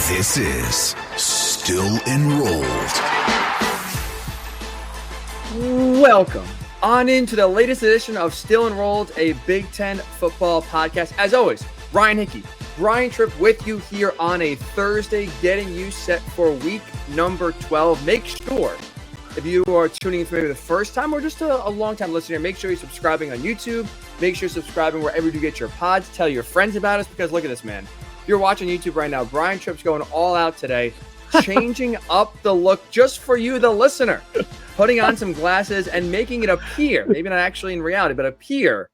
This is Still Enrolled. Welcome on into the latest edition of Still Enrolled, a Big Ten football podcast. As always, Ryan Hickey, Brian Tripp with you here on a Thursday, getting you set for week number 12. Make sure, if you are tuning in for maybe the first time or just a long-time listener, make sure you're subscribing on YouTube. Make sure you're subscribing wherever you get your pods. Tell your friends about us, because look at this, man. If you're watching YouTube right now, Brian Tripp's going all out today, changing up the look just for you, the listener, putting on some glasses and making it appear, maybe not actually in reality, but appear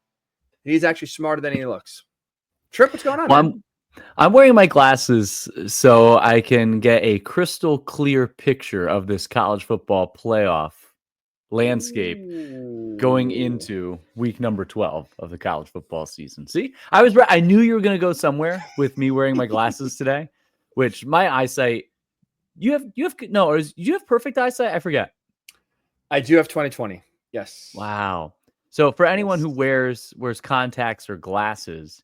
he's actually smarter than he looks. Tripp, what's going on, man? I'm wearing my glasses so I can get a crystal clear picture of this college football playoff landscape going into week number 12 of the college football season. See, I knew you were going to go somewhere with me wearing my glasses today, which my eyesight, you have perfect eyesight? I forget. I do have 20/20. Yes. Wow. So for anyone who wears contacts or glasses,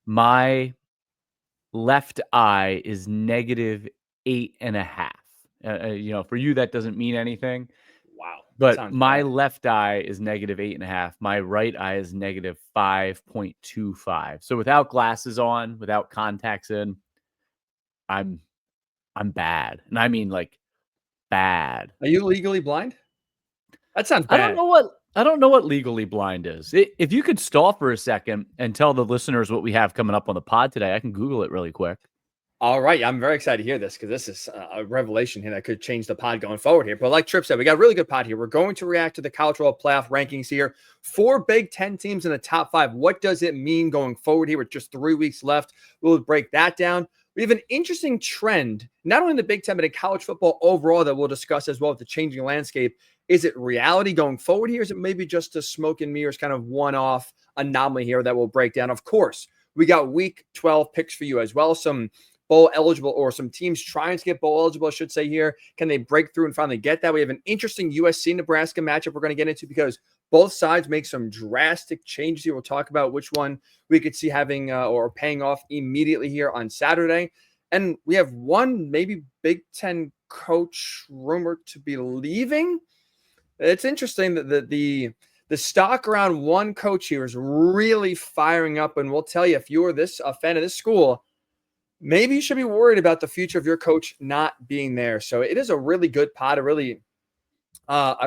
my left eye is -8.5. For you, that doesn't mean anything. Wow. But my left eye is -8.5. My right eye is -5.25. So without glasses on, without contacts in, I'm bad. And I mean like bad. Are you legally blind? That sounds bad. I don't know what legally blind is. If you could stall for a second and tell the listeners what we have coming up on the pod today, I can Google it really quick. All right. I'm very excited to hear this, because this is a revelation here that could change the pod going forward here. But like Tripp said, we got a really good pod here. We're going to react to the college football playoff rankings here. 4 Big Ten teams in the top 5. What does it mean going forward here with just 3 weeks left? We'll break that down. We have an interesting trend, not only in the Big Ten, but in college football overall, that we'll discuss as well with the changing landscape. Is it reality going forward here? Is it maybe just a smoke and mirrors kind of one-off anomaly here that we'll break down? Of course, we got week 12 picks for you as well. Some bowl eligible, or some teams trying to get bowl eligible, I should say here. Can they break through and finally get that? We have an interesting USC-Nebraska matchup we're going to get into, because both sides make some drastic changes here. We'll talk about which one we could see having or paying off immediately here on Saturday. And we have one maybe Big Ten coach rumored to be leaving. It's interesting that the stock around one coach here is really firing up. And we'll tell you, if you're a fan of this school, maybe you should be worried about the future of your coach not being there. So it is a really good pod, I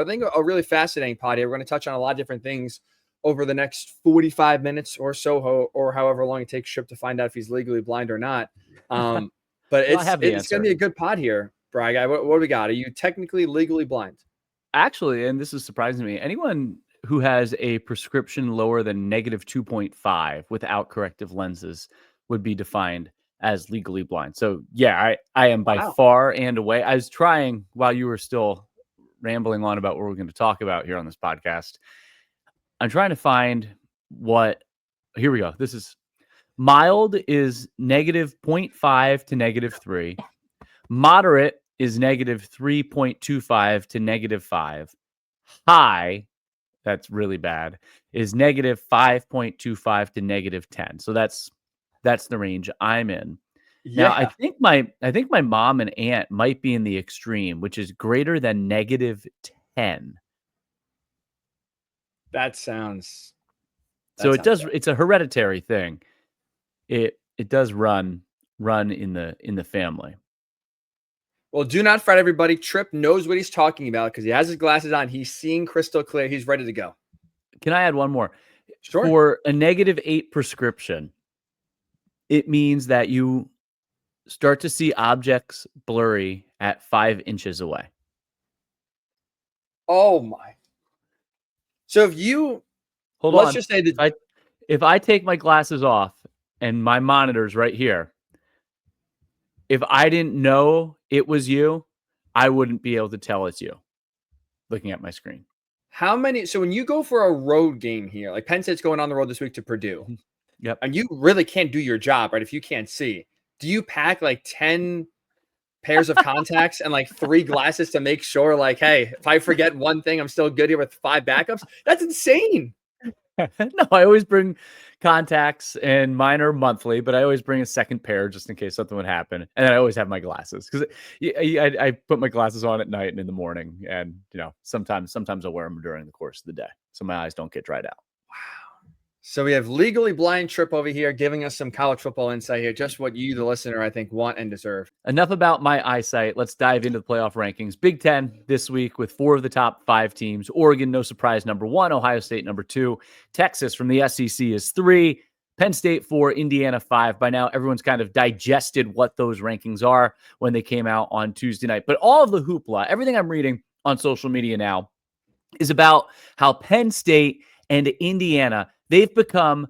think a really fascinating pod here. We're going to touch on a lot of different things over the next 45 minutes or so, or however long it takes Tripp to find out if he's legally blind or not. But it's going to be a good pod here, Bri. What do we got? Are you technically legally blind? Actually, and this is surprising to me, anyone who has a prescription lower than -2.5 without corrective lenses would be defined as legally blind. So yeah, I am by far and away. I was trying, while you were still rambling on about what we're going to talk about here on this podcast, I'm trying to find here we go. This is mild is -0.5 to -3. Moderate is -3.25 to -5. High, that's really bad, is -5.25 to -10. So that's the range I'm in. Yeah. Now, I think my mom and aunt might be in the extreme, which is greater than -10. That sounds. It's a hereditary thing. It does run in the family. Well, do not fret, everybody. Tripp knows what he's talking about, because he has his glasses on. He's seeing crystal clear. He's ready to go. Can I add one more? Sure. For a -8 prescription, it means that you start to see objects blurry at 5 inches away. Oh my. So if you let's just say that if I take my glasses off and my monitor's right here, if I didn't know it was you, I wouldn't be able to tell it's you looking at my screen. So when you go for a road game here, like Penn State's going on the road this week to Purdue. Yep. And you really can't do your job, right? If you can't see, do you pack like 10 pairs of contacts and like 3 glasses to make sure, like, hey, if I forget one thing, I'm still good here with 5 backups? That's insane. No, I always bring contacts, and mine are monthly, but I always bring a second pair just in case something would happen. And then I always have my glasses because I put my glasses on at night and in the morning. And, sometimes I'll wear them during the course of the day so my eyes don't get dried out. So we have legally blind Tripp over here giving us some college football insight here, just what you, the listener, I think, want and deserve. Enough about my eyesight. Let's dive into the playoff rankings. Big Ten this week with 4 of the top 5 teams. Oregon, no surprise, number 1. Ohio State, number 2. Texas from the SEC is 3. Penn State 4, Indiana 5. By now, everyone's kind of digested what those rankings are when they came out on Tuesday night. But all of the hoopla, everything I'm reading on social media now is about how Penn State and Indiana, they've become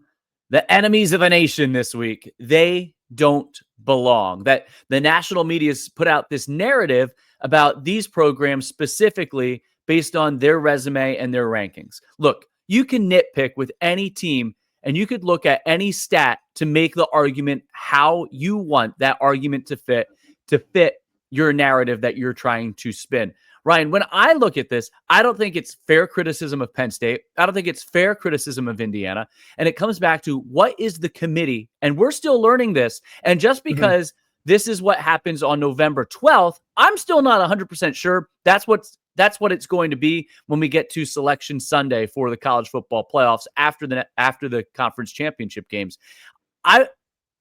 the enemies of a nation this week. They don't belong. That the national media's put out this narrative about these programs specifically based on their resume and their rankings. Look, you can nitpick with any team and you could look at any stat to make the argument how you want that argument to fit your narrative that you're trying to spin. Ryan, when I look at this, I don't think it's fair criticism of Penn State. I don't think it's fair criticism of Indiana. And it comes back to what is the committee? And we're still learning this. And just because this is what happens on November 12th, I'm still not 100% sure that's what it's going to be when we get to Selection Sunday for the college football playoffs after the conference championship games.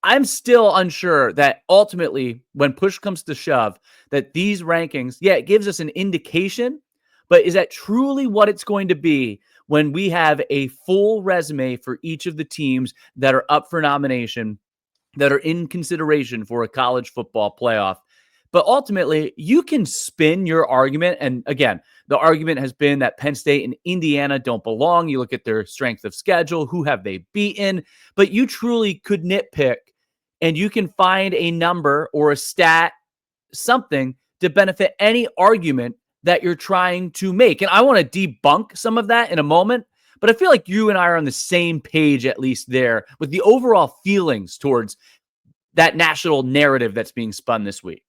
I'm still unsure that ultimately, when push comes to shove, that these rankings, it gives us an indication, but is that truly what it's going to be when we have a full resume for each of the teams that are up for nomination, that are in consideration for a college football playoff? But ultimately, you can spin your argument. And again, the argument has been that Penn State and Indiana don't belong. You look at their strength of schedule, who have they beaten? But you truly could nitpick. And you can find a number or a stat, something to benefit any argument that you're trying to make. And I want to debunk some of that in a moment, but I feel like you and I are on the same page, at least there, with the overall feelings towards that national narrative that's being spun this week.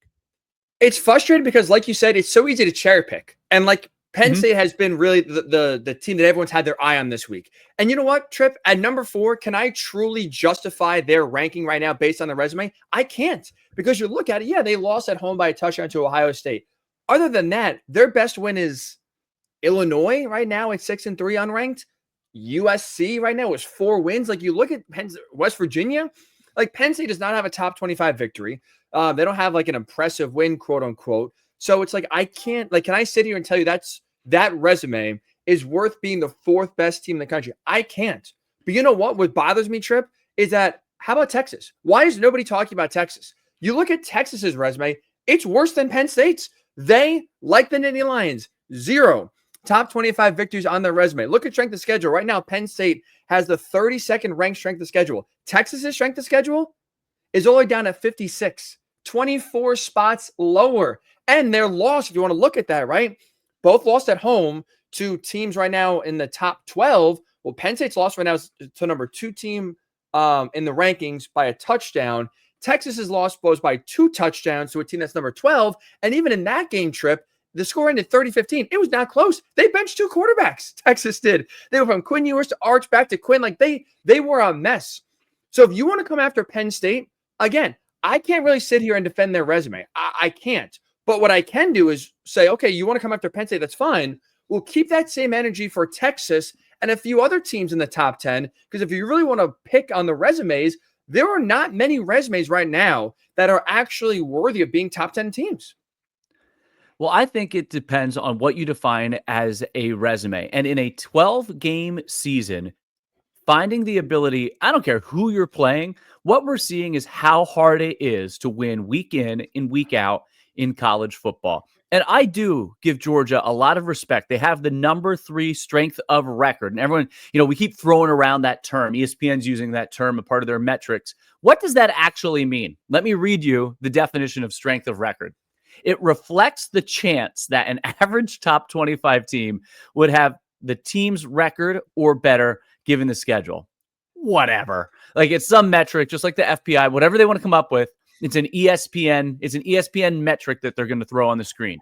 It's frustrating because, like you said, it's so easy to cherry pick. And like Penn State has been really the team that everyone's had their eye on this week. And you know what, Tripp? At number 4, can I truly justify their ranking right now based on the resume? I can't, because you look at it, they lost at home by a touchdown to Ohio State. Other than that, their best win is Illinois right now at 6-3 unranked. USC right now is 4 wins. Like, you look at West Virginia, like Penn State does not have a top 25 victory. They don't have like an impressive win, quote unquote. So it's like, I can't, like, can I sit here and tell you that resume is worth being the 4th best team in the country? I can't. But you know what? What bothers me, Tripp, is that, how about Texas? Why is nobody talking about Texas? You look at Texas's resume, it's worse than Penn State's. They, like the Nittany Lions, 0 top 25 victories on their resume. Look at strength of schedule. Right now, Penn State has the 32nd ranked strength of schedule. Texas's strength of schedule is only down at 56, 24 spots lower. And their loss, if you want to look at that, right? Both lost at home to teams right now in the top 12. Well, Penn State's loss right now is to number 2 team in the rankings by a touchdown. Texas's loss was by 2 touchdowns to a team that's number 12. And even in that game, Tripp, the score ended 30-15. It was not close. They benched 2 quarterbacks. Texas did. They were from Quinn Ewers to Arch back to Quinn. Like, they were a mess. So if you want to come after Penn State, again, I can't really sit here and defend their resume. I can't. But what I can do is say, okay, you want to come after Penn State, that's fine. We'll keep that same energy for Texas and a few other teams in the top 10, because if you really want to pick on the resumes, there are not many resumes right now that are actually worthy of being top 10 teams. Well, I think it depends on what you define as a resume. And in a 12-game season, finding the ability, I don't care who you're playing, what we're seeing is how hard it is to win week in and week out in college football. And I do give Georgia a lot of respect. They have the number 3 strength of record. And everyone, we keep throwing around that term. ESPN's using that term, a part of their metrics. What does that actually mean? Let me read you the definition of strength of record. It reflects the chance that an average top 25 team would have the team's record or better given the schedule. Whatever. Like, it's some metric, just like the FPI, whatever they want to come up with. It's an ESPN metric that they're going to throw on the screen.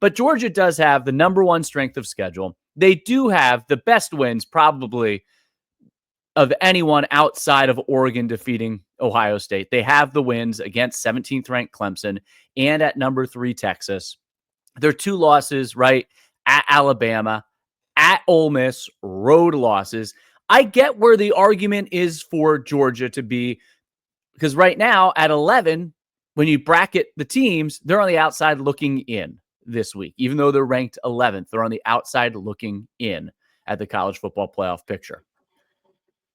But Georgia does have the number 1 strength of schedule. They do have the best wins, probably of anyone outside of Oregon defeating Ohio State. They have the wins against 17th ranked Clemson and at number 3 Texas. Their 2 losses, right, at Alabama, at Ole Miss, road losses. I get where the argument is for Georgia to be, because right now at 11, when you bracket the teams, they're on the outside looking in this week. Even though they're ranked 11th, they're on the outside looking in at the college football playoff picture.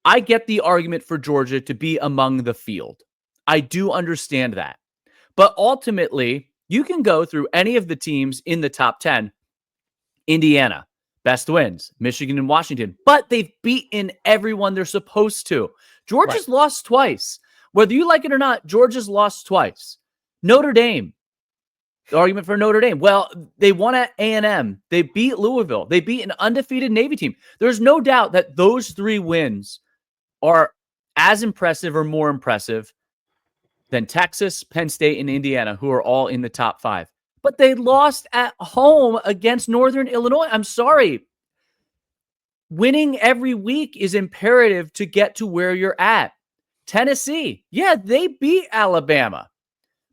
I get the argument for Georgia to be among the field. I do understand that. But ultimately, you can go through any of the teams in the top 10. Indiana, best wins. Michigan and Washington. But they've beaten everyone they're supposed to. Georgia's lost twice. Whether you like it or not, Georgia's lost twice. Notre Dame. The argument for Notre Dame. Well, they won at A&M. They beat Louisville. They beat an undefeated Navy team. There's no doubt that those 3 wins are as impressive or more impressive than Texas, Penn State, and Indiana, who are all in the top 5. But they lost at home against Northern Illinois. I'm sorry. Winning every week is imperative to get to where you're at. Tennessee, yeah, they beat Alabama,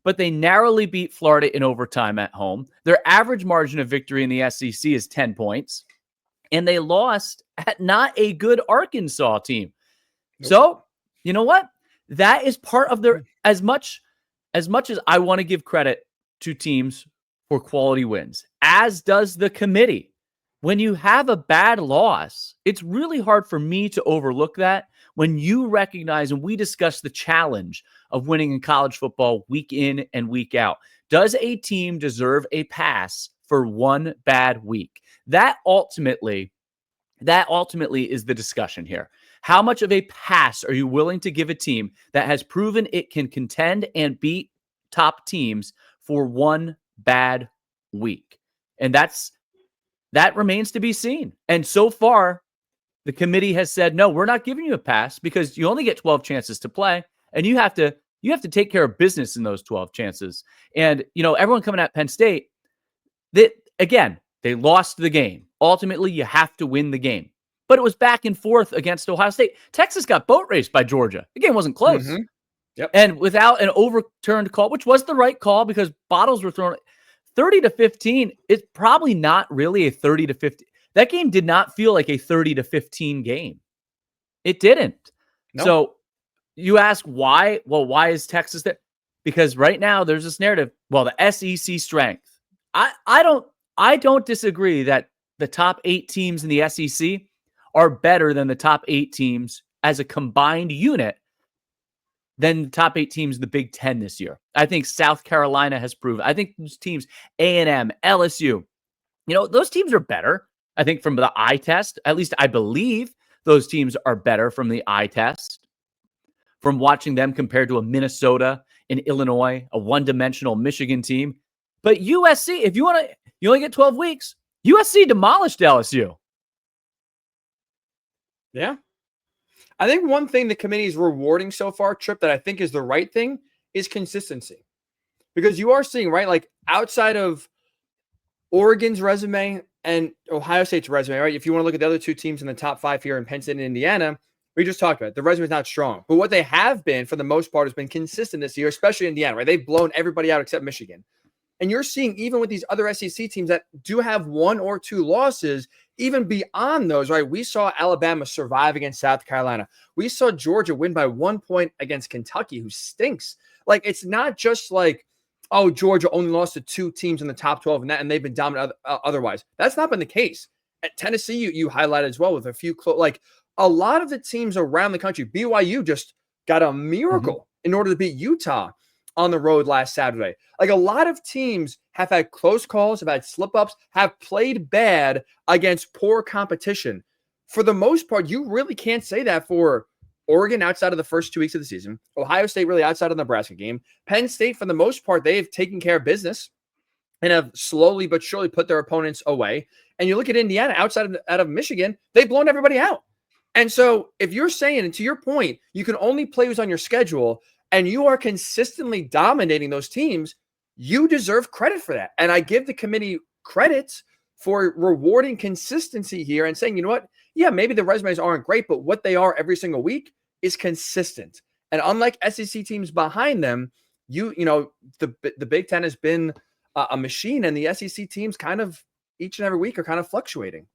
but they narrowly beat Florida in overtime at home. Their average margin of victory in the SEC is 10 points, and they lost at not a good Arkansas team. Nope. So, you know what? That is part of their, as much as I want to give credit to teams for quality wins, as does the committee. When you have a bad loss, it's really hard for me to overlook that when you recognize, and we discuss the challenge of winning in college football week in and week out. Does a team deserve a pass for one bad week? That ultimately is the discussion here. How much of a pass are you willing to give a team that has proven it can contend and beat top teams for one bad week? And that remains to be seen. And so far, the committee has said, no, we're not giving you a pass because you only get 12 chances to play, and you have to take care of business in those 12 chances. And, everyone coming at Penn State, they lost the game. Ultimately, you have to win the game. But it was back and forth against Ohio State. Texas got boat raced by Georgia. The game wasn't close. Mm-hmm. Yep. And without an overturned call, which was the right call because bottles were thrown, 30-15, it's probably not really a 30-15. That game did not feel like a 30-15 game. It didn't. Nope. So you ask why? Well, why is Texas there? Because right now there's this narrative. Well, the SEC strength. I don't disagree that the top 8 teams in the SEC are better than the top 8 teams as a combined unit than the top 8 teams in the Big Ten this year. I think South Carolina has proven. I think those teams, A&M, LSU, those teams are better. I think from the eye test, at least I believe those teams are better from the eye test. From watching them compared to a Minnesota and Illinois, a one-dimensional Michigan team. But USC, if you only get 12 weeks, USC demolished LSU. Yeah. I think one thing the committee is rewarding so far, Tripp, that I think is the right thing is consistency. Because you are seeing, right, like outside of Oregon's resume and Ohio State's resume, right? If you want to look at the other 2 teams in the top 5 here in Penn State and Indiana, we just talked about it. The resume is not strong. But what they have been, for the most part, has been consistent this year, especially Indiana, right? They've blown everybody out except Michigan. And you're seeing, even with these other SEC teams that do have 1 or 2 losses, even beyond those, right? We saw Alabama survive against South Carolina. We saw Georgia win by 1 point against Kentucky, who stinks. Like, it's not just like, oh, Georgia only lost to 2 teams in the top 12 and they've been dominant otherwise. That's not been the case. At Tennessee, you highlighted as well with a few like a lot of the teams around the country. BYU just got a miracle in order to beat Utah on the road last Saturday. Like, a lot of teams have had close calls, have had slip-ups, have played bad against poor competition. For the most part, you really can't say that for Oregon outside of the first 2 weeks of the season. Ohio State really outside of the Nebraska game. Penn State, for the most part, they've taken care of business and have slowly but surely put their opponents away. And you look at Indiana out of Michigan, they've blown everybody out. And so if you're saying, and to your point, you can only play who's on your schedule, and you are consistently dominating those teams, you deserve credit for that. And I give the committee credit for rewarding consistency here and saying, you know what? yeah, maybe the resumes aren't great, but what they are every single week is consistent. And unlike SEC teams behind them, the Big Ten has been a machine, and the SEC teams kind of each and every week are kind of fluctuating.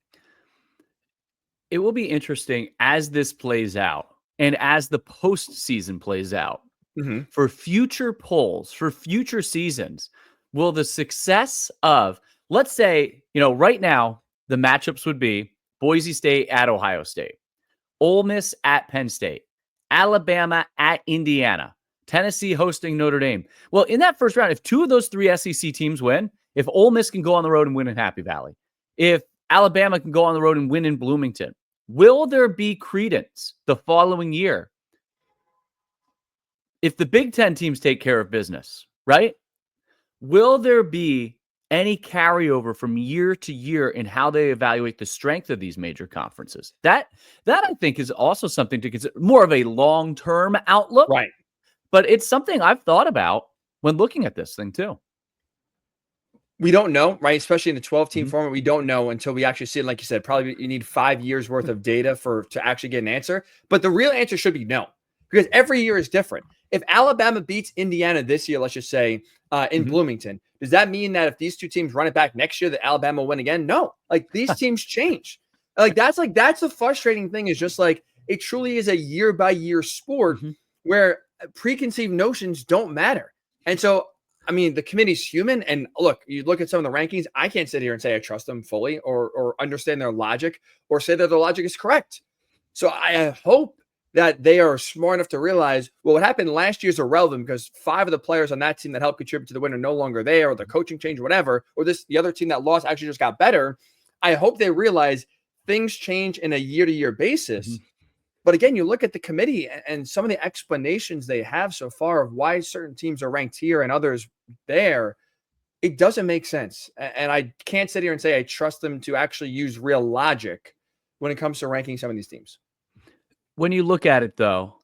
It will be interesting as this plays out and as the postseason plays out for future polls, for future seasons. Will the success of, let's say, right now, the matchups would be Boise State at Ohio State, Ole Miss at Penn State, Alabama at Indiana, Tennessee hosting Notre Dame. Well, in that first round, if two of those three SEC teams win, if Ole Miss can go on the road and win in Happy Valley, if Alabama can go on the road and win in Bloomington, will there be credence the following year if the Big Ten teams take care of business, right? Will there be any carryover from year to year in how they evaluate the strength of these major conferences? That I think is also something to consider, more of a long-term outlook. Right. But it's something I've thought about when looking at this thing too. We don't know, right? Especially in the 12-team format, we don't know until we actually see it. Like you said, probably you need 5 years worth of data to actually get an answer. But the real answer should be no, because every year is different. If Alabama beats Indiana this year, let's just say in Bloomington, does that mean that if these two teams run it back next year, that Alabama will win again? No, like these teams change. That's the frustrating thing, is just like it truly is a year by year sport where preconceived notions don't matter. And so, I mean, the committee's human. And look, you look at some of the rankings, I can't sit here and say I trust them fully or understand their logic or say that their logic is correct. So I hope that they are smart enough to realize, well, what happened last year is irrelevant because 5 of the players on that team that helped contribute to the win are no longer there, or the coaching change, or whatever, or the other team that lost actually just got better. I hope they realize things change in a year-to-year basis. But again, you look at the committee and some of the explanations they have so far of why certain teams are ranked here and others there, it doesn't make sense. And I can't sit here and say I trust them to actually use real logic when it comes to ranking some of these teams. When you look at it, though,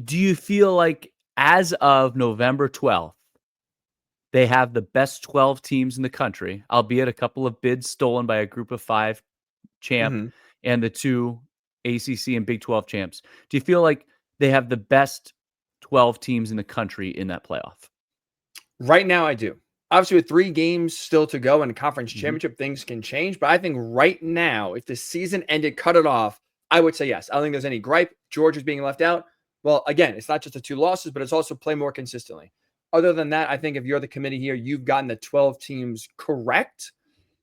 do you feel like as of November 12th, they have the best 12 teams in the country, albeit a couple of bids stolen by a group of 5 champ and the 2 ACC and Big 12 champs? Do you feel like they have the best 12 teams in the country in that playoff? Right now, I do. Obviously, with 3 games still to go in the conference championship, things can change. But I think right now, if the season ended, cut it off, I would say yes. I don't think there's any gripe. Georgia's being left out. Well, again, it's not just the 2 losses, but it's also play more consistently. Other than that, I think if you're the committee here, you've gotten the 12 teams correct.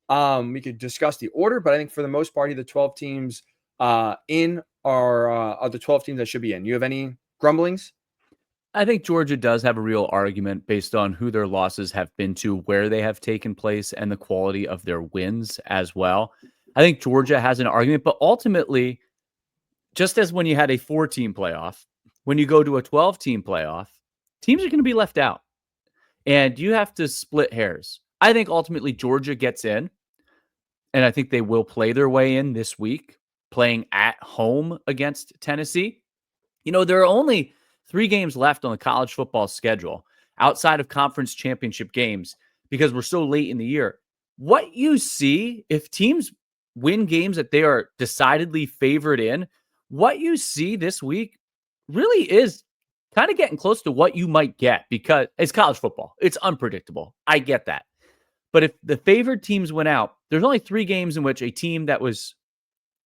We could discuss the order, but I think for the most part, the 12 teams in are the 12 teams that should be in. You have any grumblings? I think Georgia does have a real argument based on who their losses have been to, where they have taken place, and the quality of their wins as well. I think Georgia has an argument, but ultimately, just as when you had a 4-team playoff, when you go to a 12-team playoff, teams are going to be left out. And you have to split hairs. I think ultimately Georgia gets in, and I think they will play their way in this week, playing at home against Tennessee. There are only 3 games left on the college football schedule outside of conference championship games because we're so late in the year. What you see, if teams win games that they are decidedly favored in, what you see this week really is kind of getting close to what you might get, because it's college football. It's unpredictable. I get that. But if the favored teams went out, there's only 3 games in which a team that was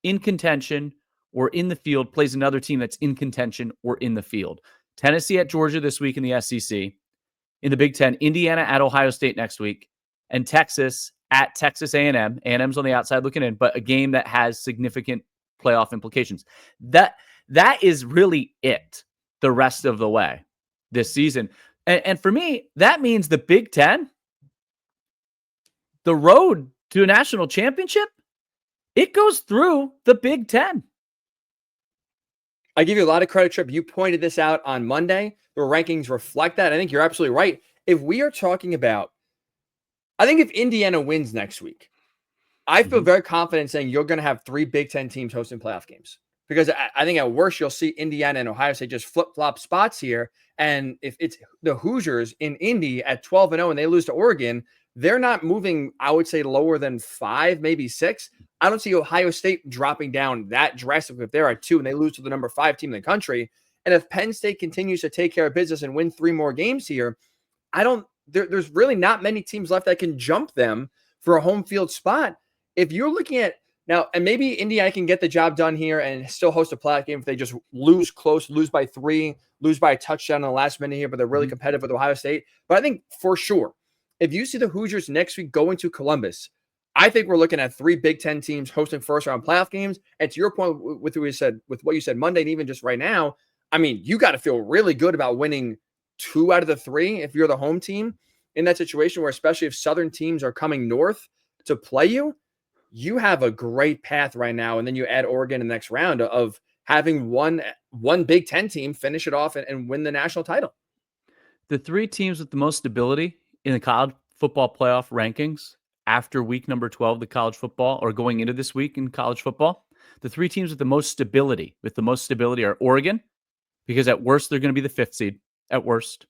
in contention or in the field plays another team that's in contention or in the field. Tennessee at Georgia this week in the SEC. In the Big Ten, Indiana at Ohio State next week, and Texas at Texas A&M. A&M's on the outside looking in, but a game that has significant playoff implications. That is really it the rest of the way this season. And for me, that means the Big Ten, the road to a national championship, it goes through the Big Ten. I give you a lot of credit, Tripp. You pointed this out on Monday. The rankings reflect that. I think you're absolutely right. If we are talking about, I think if Indiana wins next week, I feel very confident saying you're going to have 3 Big Ten teams hosting playoff games. Because I think at worst, you'll see Indiana and Ohio State just flip-flop spots here. And if it's the Hoosiers in Indy at 12-0 and they lose to Oregon, they're not moving, I would say, lower than 5, maybe 6. I don't see Ohio State dropping down that drastically if they're at 2 and they lose to the number 5 team in the country. And if Penn State continues to take care of business and win 3 more games here, there's really not many teams left that can jump them for a home field spot. If you're looking at now, and maybe Indiana can get the job done here and still host a playoff game if they just lose close, lose by 3, lose by a touchdown in the last minute here, but they're really competitive with Ohio State. But I think for sure, if you see the Hoosiers next week going to Columbus, I think we're looking at 3 Big Ten teams hosting first-round playoff games. And to your point with what you said Monday, and even just right now, I mean, you got to feel really good about winning 2 out of the 3 if you're the home team in that situation, where especially if Southern teams are coming north to play you, you have a great path right now. And then you add Oregon in the next round of having one Big Ten team finish it off and win the national title. The 3 teams with the most stability in the college football playoff rankings after week number 12, the college football, or going into this week in college football, the 3 teams with the most stability are Oregon, because at worst, they're going to be the 5th seed. At worst.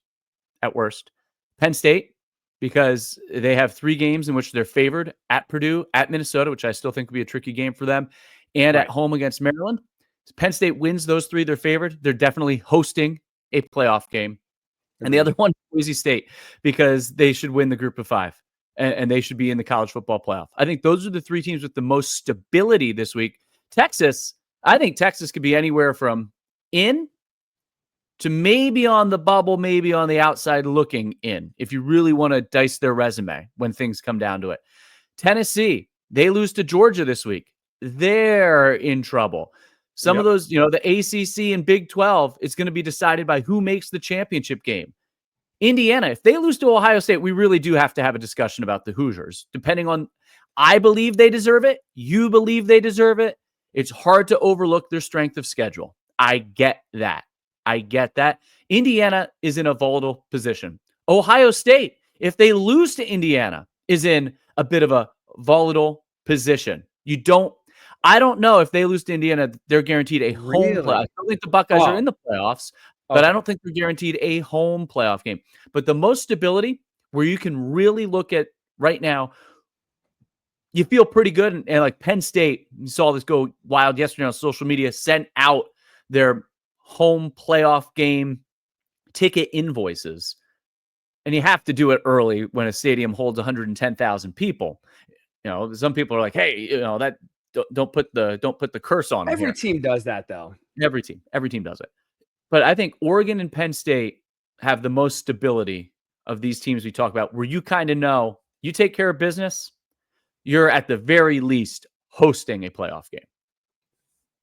Penn State, because they have 3 games in which they're favored at Purdue, at Minnesota, which I still think will be a tricky game for them, and at home against Maryland. Penn State wins those 3, they're favored. They're definitely hosting a playoff game. And the other one, Boise State, because they should win the group of 5 and they should be in the college football playoff. I think those are the 3 teams with the most stability this week. Texas, I think Texas could be anywhere from in to maybe on the bubble, maybe on the outside looking in, if you really want to dice their resume when things come down to it. Tennessee, they lose to Georgia this week. They're in trouble. Some of those, the ACC and Big 12, it's going to be decided by who makes the championship game. Indiana, if they lose to Ohio State, we really do have to have a discussion about the Hoosiers, depending on, I believe they deserve it. You believe they deserve it. It's hard to overlook their strength of schedule. I get that. Indiana is in a volatile position. Ohio State, if they lose to Indiana, is in a bit of a volatile position. I don't know if they lose to Indiana, they're guaranteed a home playoff. I don't think the Buckeyes are in the playoffs, but I don't think they're guaranteed a home playoff game. But the most stability, where you can really look at right now, you feel pretty good. And like Penn State, you saw this go wild yesterday on social media, sent out their home playoff game ticket invoices. And you have to do it early when a stadium holds 110,000 people. Some people are like, hey, that don't put the curse on them. Every team does that, though. Every team does it. But I think Oregon and Penn State have the most stability of these teams we talk about, where you kind of know you take care of business, you're at the very least hosting a playoff game.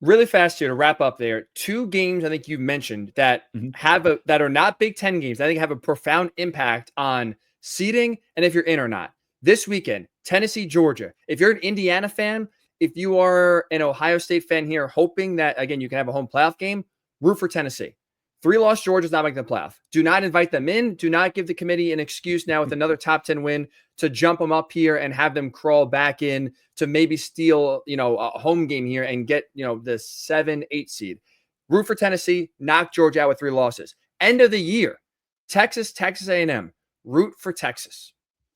Really fast here to wrap up there. 2 games I think you mentioned that that are not Big Ten games. I think have a profound impact on seeding and if you're in or not. This weekend, Tennessee, Georgia. If you're an Indiana fan, if you are an Ohio State fan here, hoping that, again, you can have a home playoff game, root for Tennessee. 3-loss Georgia's not making the playoff. Do not invite them in. Do not give the committee an excuse now with another top 10 win to jump them up here and have them crawl back in to maybe steal, a home game here and get, the 7-8 seed. Root for Tennessee, knock Georgia out with 3 losses. End of the year, Texas A&M. Root for Texas.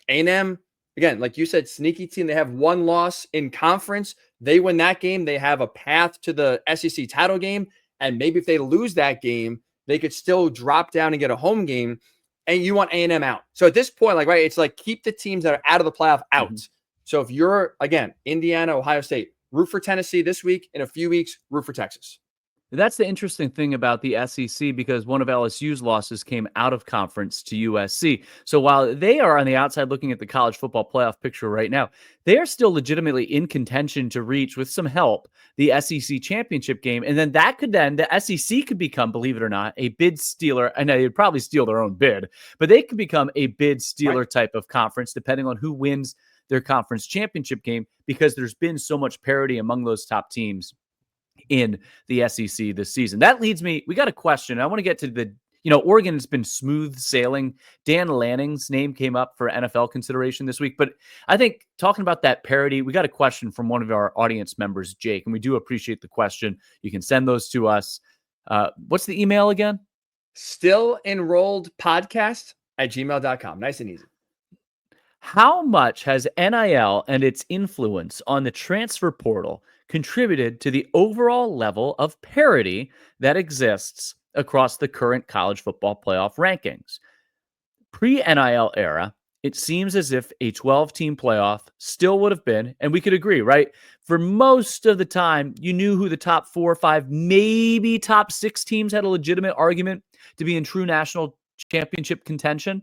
A&M, again, like you said, sneaky team. They have 1 loss in conference. They win that game. They have a path to the SEC title game. And maybe if they lose that game, they could still drop down and get a home game, and you want A&M out. So at this point, it's like keep the teams that are out of the playoff out. So if you're, again, Indiana, Ohio State, root for Tennessee this week. In a few weeks, root for Texas. That's the interesting thing about the SEC, because one of LSU's losses came out of conference to USC. So while they are on the outside looking at the college football playoff picture right now, they are still legitimately in contention to reach, with some help, the SEC championship game. And then the SEC could become, believe it or not, a bid stealer. I know they'd probably steal their own bid, but they could become a bid stealer type of conference, depending on who wins their conference championship game, because there's been so much parity among those top teams in the SEC this season. That leads me, we got a question. I want to get to Oregon has been smooth sailing. Dan Lanning's name came up for NFL consideration this week, but I think talking about that parity, we got a question from one of our audience members, Jake, and we do appreciate the question. You can send those to us. What's the email again? Stillenrolledpodcast@gmail.com. Nice and easy. How much has NIL and its influence on the transfer portal contributed to the overall level of parity that exists across the current college football playoff rankings? Pre-NIL era, it seems as if a 12-team playoff still would have been, and we could agree, right? For most of the time, you knew who the top 4 or 5, maybe top 6 teams had a legitimate argument to be in true national championship contention.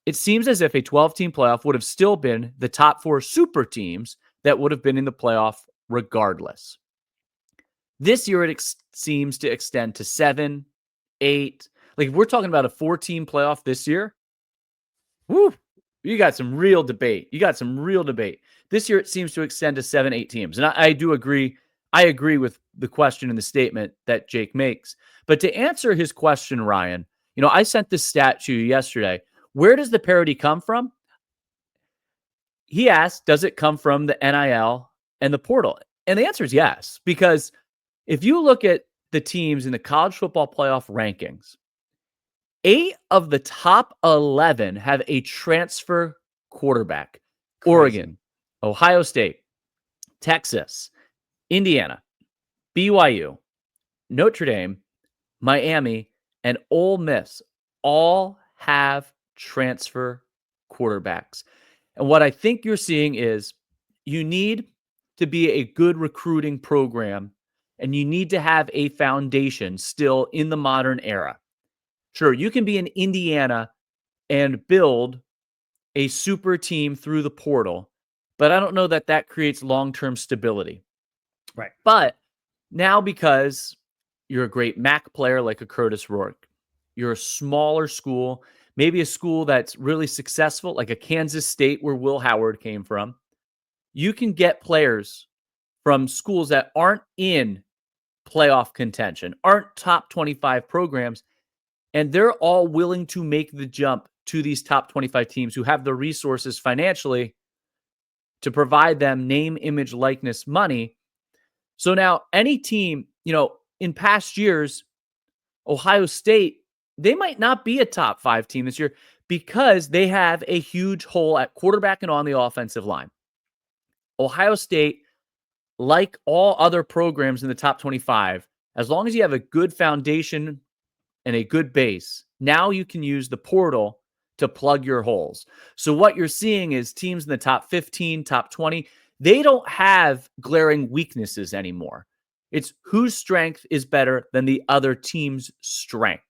It seems as if a 12-team playoff would have still been the top 4 super teams that would have been in the playoff regardless. This year, it seems to extend to 7, 8. Like, if we're talking about a 4-team playoff this year, woo, you got some real debate. This year, it seems to extend to 7, 8 teams. And I do agree. I agree with the question and the statement that Jake makes. But to answer his question, Ryan, I sent this stat to you yesterday. Where does the parity come from? He asked, does it come from the NIL and the portal? And the answer is yes, because if you look at the teams in the college football playoff rankings, 8 of the top 11 have a transfer quarterback. Crazy. Oregon, Ohio State, Texas, Indiana, BYU, Notre Dame, Miami, and Ole Miss all have transfer quarterbacks. And what I think you're seeing is you need to be a good recruiting program, and you need to have a foundation still in the modern era. Sure, you can be in Indiana and build a super team through the portal, but I don't know that that creates long-term stability. Right. But now, because you're a great MAC player like a Curtis Rourke, you're a smaller school, maybe a school that's really successful, like a Kansas State where Will Howard came from, you can get players from schools that aren't in playoff contention, aren't top 25 programs, and they're all willing to make the jump to these top 25 teams who have the resources financially to provide them name, image, likeness money. So now any team, in past years, Ohio State, they might not be a top 5 team this year because they have a huge hole at quarterback and on the offensive line. Ohio State, like all other programs in the top 25, as long as you have a good foundation and a good base, now you can use the portal to plug your holes. So what you're seeing is teams in the top 15, top 20, they don't have glaring weaknesses anymore. It's whose strength is better than the other team's strength.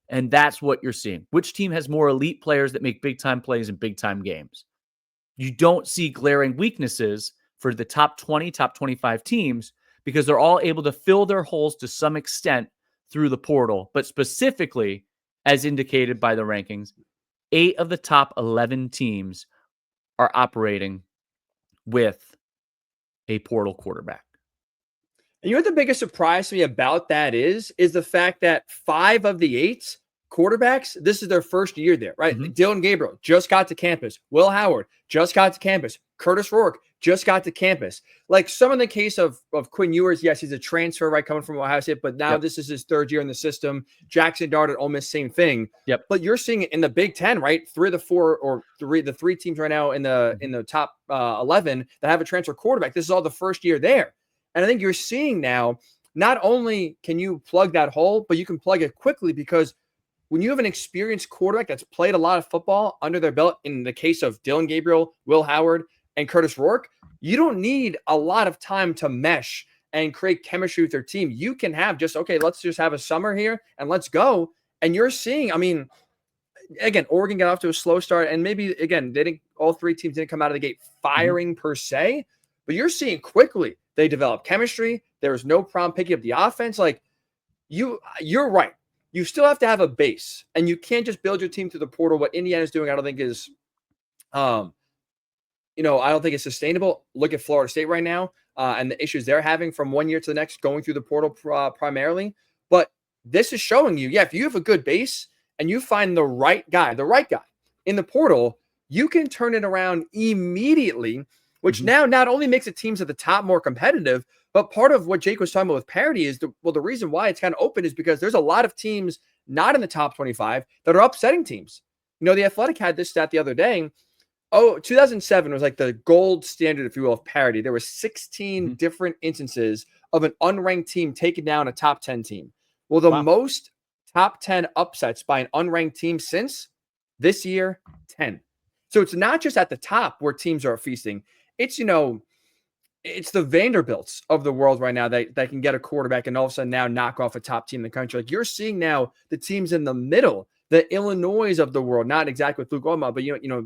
And that's what you're seeing. Which team has more elite players that make big-time plays in big-time games? You don't see glaring weaknesses for the top 20, top 25 teams because they're all able to fill their holes to some extent through the portal. But specifically, as indicated by the rankings, 8 of the top 11 teams are operating with a portal quarterback. And you know what the biggest surprise to me about that is the fact that 5 of the 8 quarterbacks, this is their first year there, right? Mm-hmm. Dylan Gabriel just got to campus. Will Howard just got to campus. Curtis Rourke just got to campus. Like some in the case of Quinn Ewers, yes, he's a transfer, right, coming from Ohio State, but now this is his 3rd year in the system. Jackson Dart at Ole Miss, same thing. Yep. But you're seeing it in the Big Ten, right? 3 of the 4 or 3 the 3 teams right now in the top 11 that have a transfer quarterback. This is all the first year there. And I think you're seeing now, not only can you plug that hole, but you can plug it quickly because when you have an experienced quarterback that's played a lot of football under their belt, in the case of Dylan Gabriel, Will Howard, and Curtis Rourke, you don't need a lot of time to mesh and create chemistry with their team. You can have let's just have a summer here and let's go. And you're seeing, again, Oregon got off to a slow start, and maybe, again, all 3 teams didn't come out of the gate firing per se, but you're seeing quickly they develop chemistry. There was no problem picking up the offense. Like you're right. You still have to have a base, and you can't just build your team through the portal. What Indiana's doing, I don't think is, I don't think it's sustainable. Look at Florida State right now and the issues they're having from one year to the next, going through the portal primarily. But this is showing you, if you have a good base and you find the right guy in the portal, you can turn it around immediately, which now not only makes the teams at the top more competitive, but part of what Jake was talking about with parity is the reason why it's kind of open is because there's a lot of teams not in the top 25 that are upsetting teams. The Athletic had this stat the other day. 2007 was like the gold standard, if you will, of parity. There were 16 different instances of an unranked team taking down a top 10 team. Well, the most top 10 upsets by an unranked team since this year, 10. So it's not just at the top where teams are feasting. It's, it's the Vanderbilts of the world right now that can get a quarterback and all of a sudden now knock off a top team in the country. Like you're seeing now the teams in the middle, the Illinois of the world, not exactly with Luke Omaha, but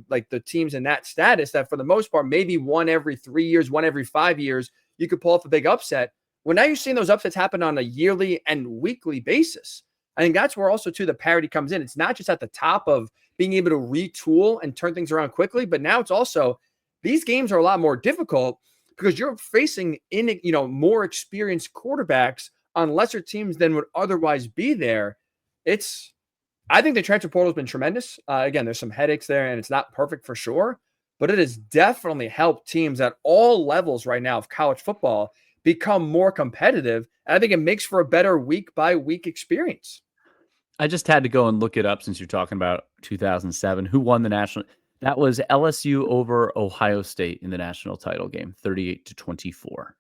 like the teams in that status that for the most part, maybe one every 3 years, one every 5 years, you could pull off a big upset. Well, now you're seeing those upsets happen on a yearly and weekly basis. I think that's where also too the parity comes in. It's not just at the top of being able to retool and turn things around quickly, but now it's also these games are a lot more difficult because you're facing more experienced quarterbacks on lesser teams than would otherwise be there. I think the transfer portal has been tremendous. Again, there's some headaches there, and it's not perfect for sure, but it has definitely helped teams at all levels right now of college football become more competitive. And I think it makes for a better week-by-week experience. I just had to go and look it up since you're talking about 2007. Who won the national? That was LSU over Ohio State in the national title game, 38-24.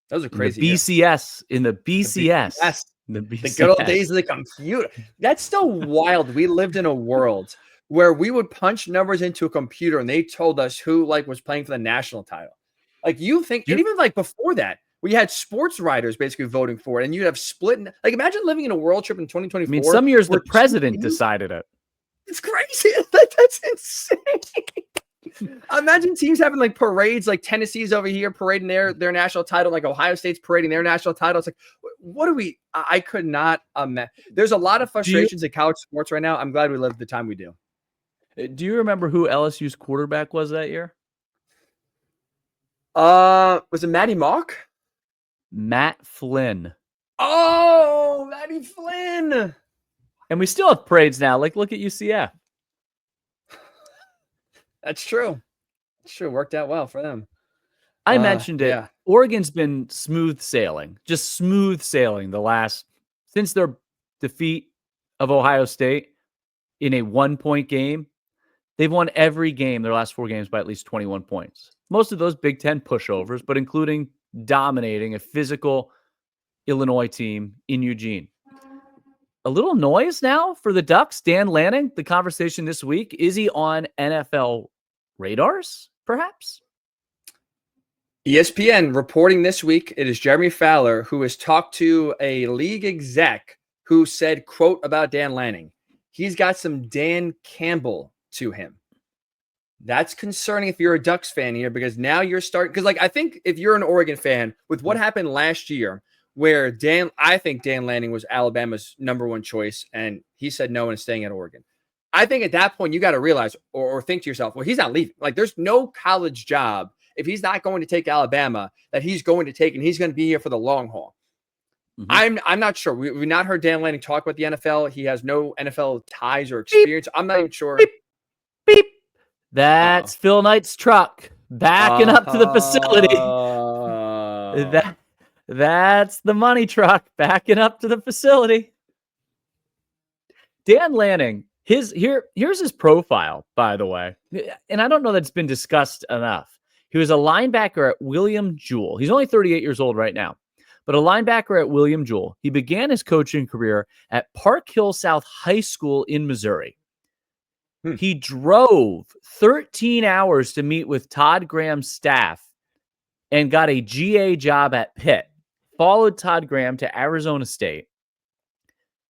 That was a crazy BCS. In the BCS. The good old days of the computer. That's still wild. We lived in a world where we would punch numbers into a computer and they told us who was playing for the national title. And even before that, we had sports writers basically voting for it, and you'd have split. Imagine living in a world trip in 2024. I mean, some years the president decided it. It's crazy. That's insane. Imagine teams having parades, Tennessee's over here parading their national title, Ohio State's parading their national title. It's what do we? I could not imagine. There's a lot of frustrations in college sports right now. I'm glad we lived the time we do. Do you remember who LSU's quarterback was that year? Was it Matty Mock? Matt Flynn. Oh, Matty Flynn. And we still have parades now. Look at UCF. That's true. It's true. Worked out well for them. I mentioned it. Yeah. Oregon's been smooth sailing since their defeat of Ohio State in a 1-point game. They've won every game, their last 4 games, by at least 21 points. Most of those Big Ten pushovers, but including dominating a physical Illinois team in Eugene. A little noise now for the Ducks. Dan Lanning, the conversation this week, is he on NFL radars, perhaps? ESPN reporting this week, it is Jeremy Fowler who has talked to a league exec who said, quote, about Dan Lanning, he's got some Dan Campbell to him. That's concerning if you're a Ducks fan here, because now you're starting, because I think if you're an Oregon fan with what happened last year, where I think Dan Lanning was Alabama's #1 choice, and he said no and is staying at Oregon. I think at that point, you got to realize or think to yourself, well, he's not leaving. There's no college job, if he's not going to take Alabama, that he's going to take, and he's going to be here for the long haul. Mm-hmm. I'm not sure. We've not heard Dan Lanning talk about the NFL. He has no NFL ties or experience. I'm not even sure. Beep, beep. That's Phil Knight's truck backing up to the facility. That's the money truck backing up to the facility. Dan Lanning, here's his profile, by the way. And I don't know that it's been discussed enough. He was a linebacker at William Jewell. He's only 38 years old right now, but a linebacker at William Jewell. He began his coaching career at Park Hill South High School in Missouri. He drove 13 hours to meet with Todd Graham's staff and got a GA job at Pitt. Followed Todd Graham to Arizona State.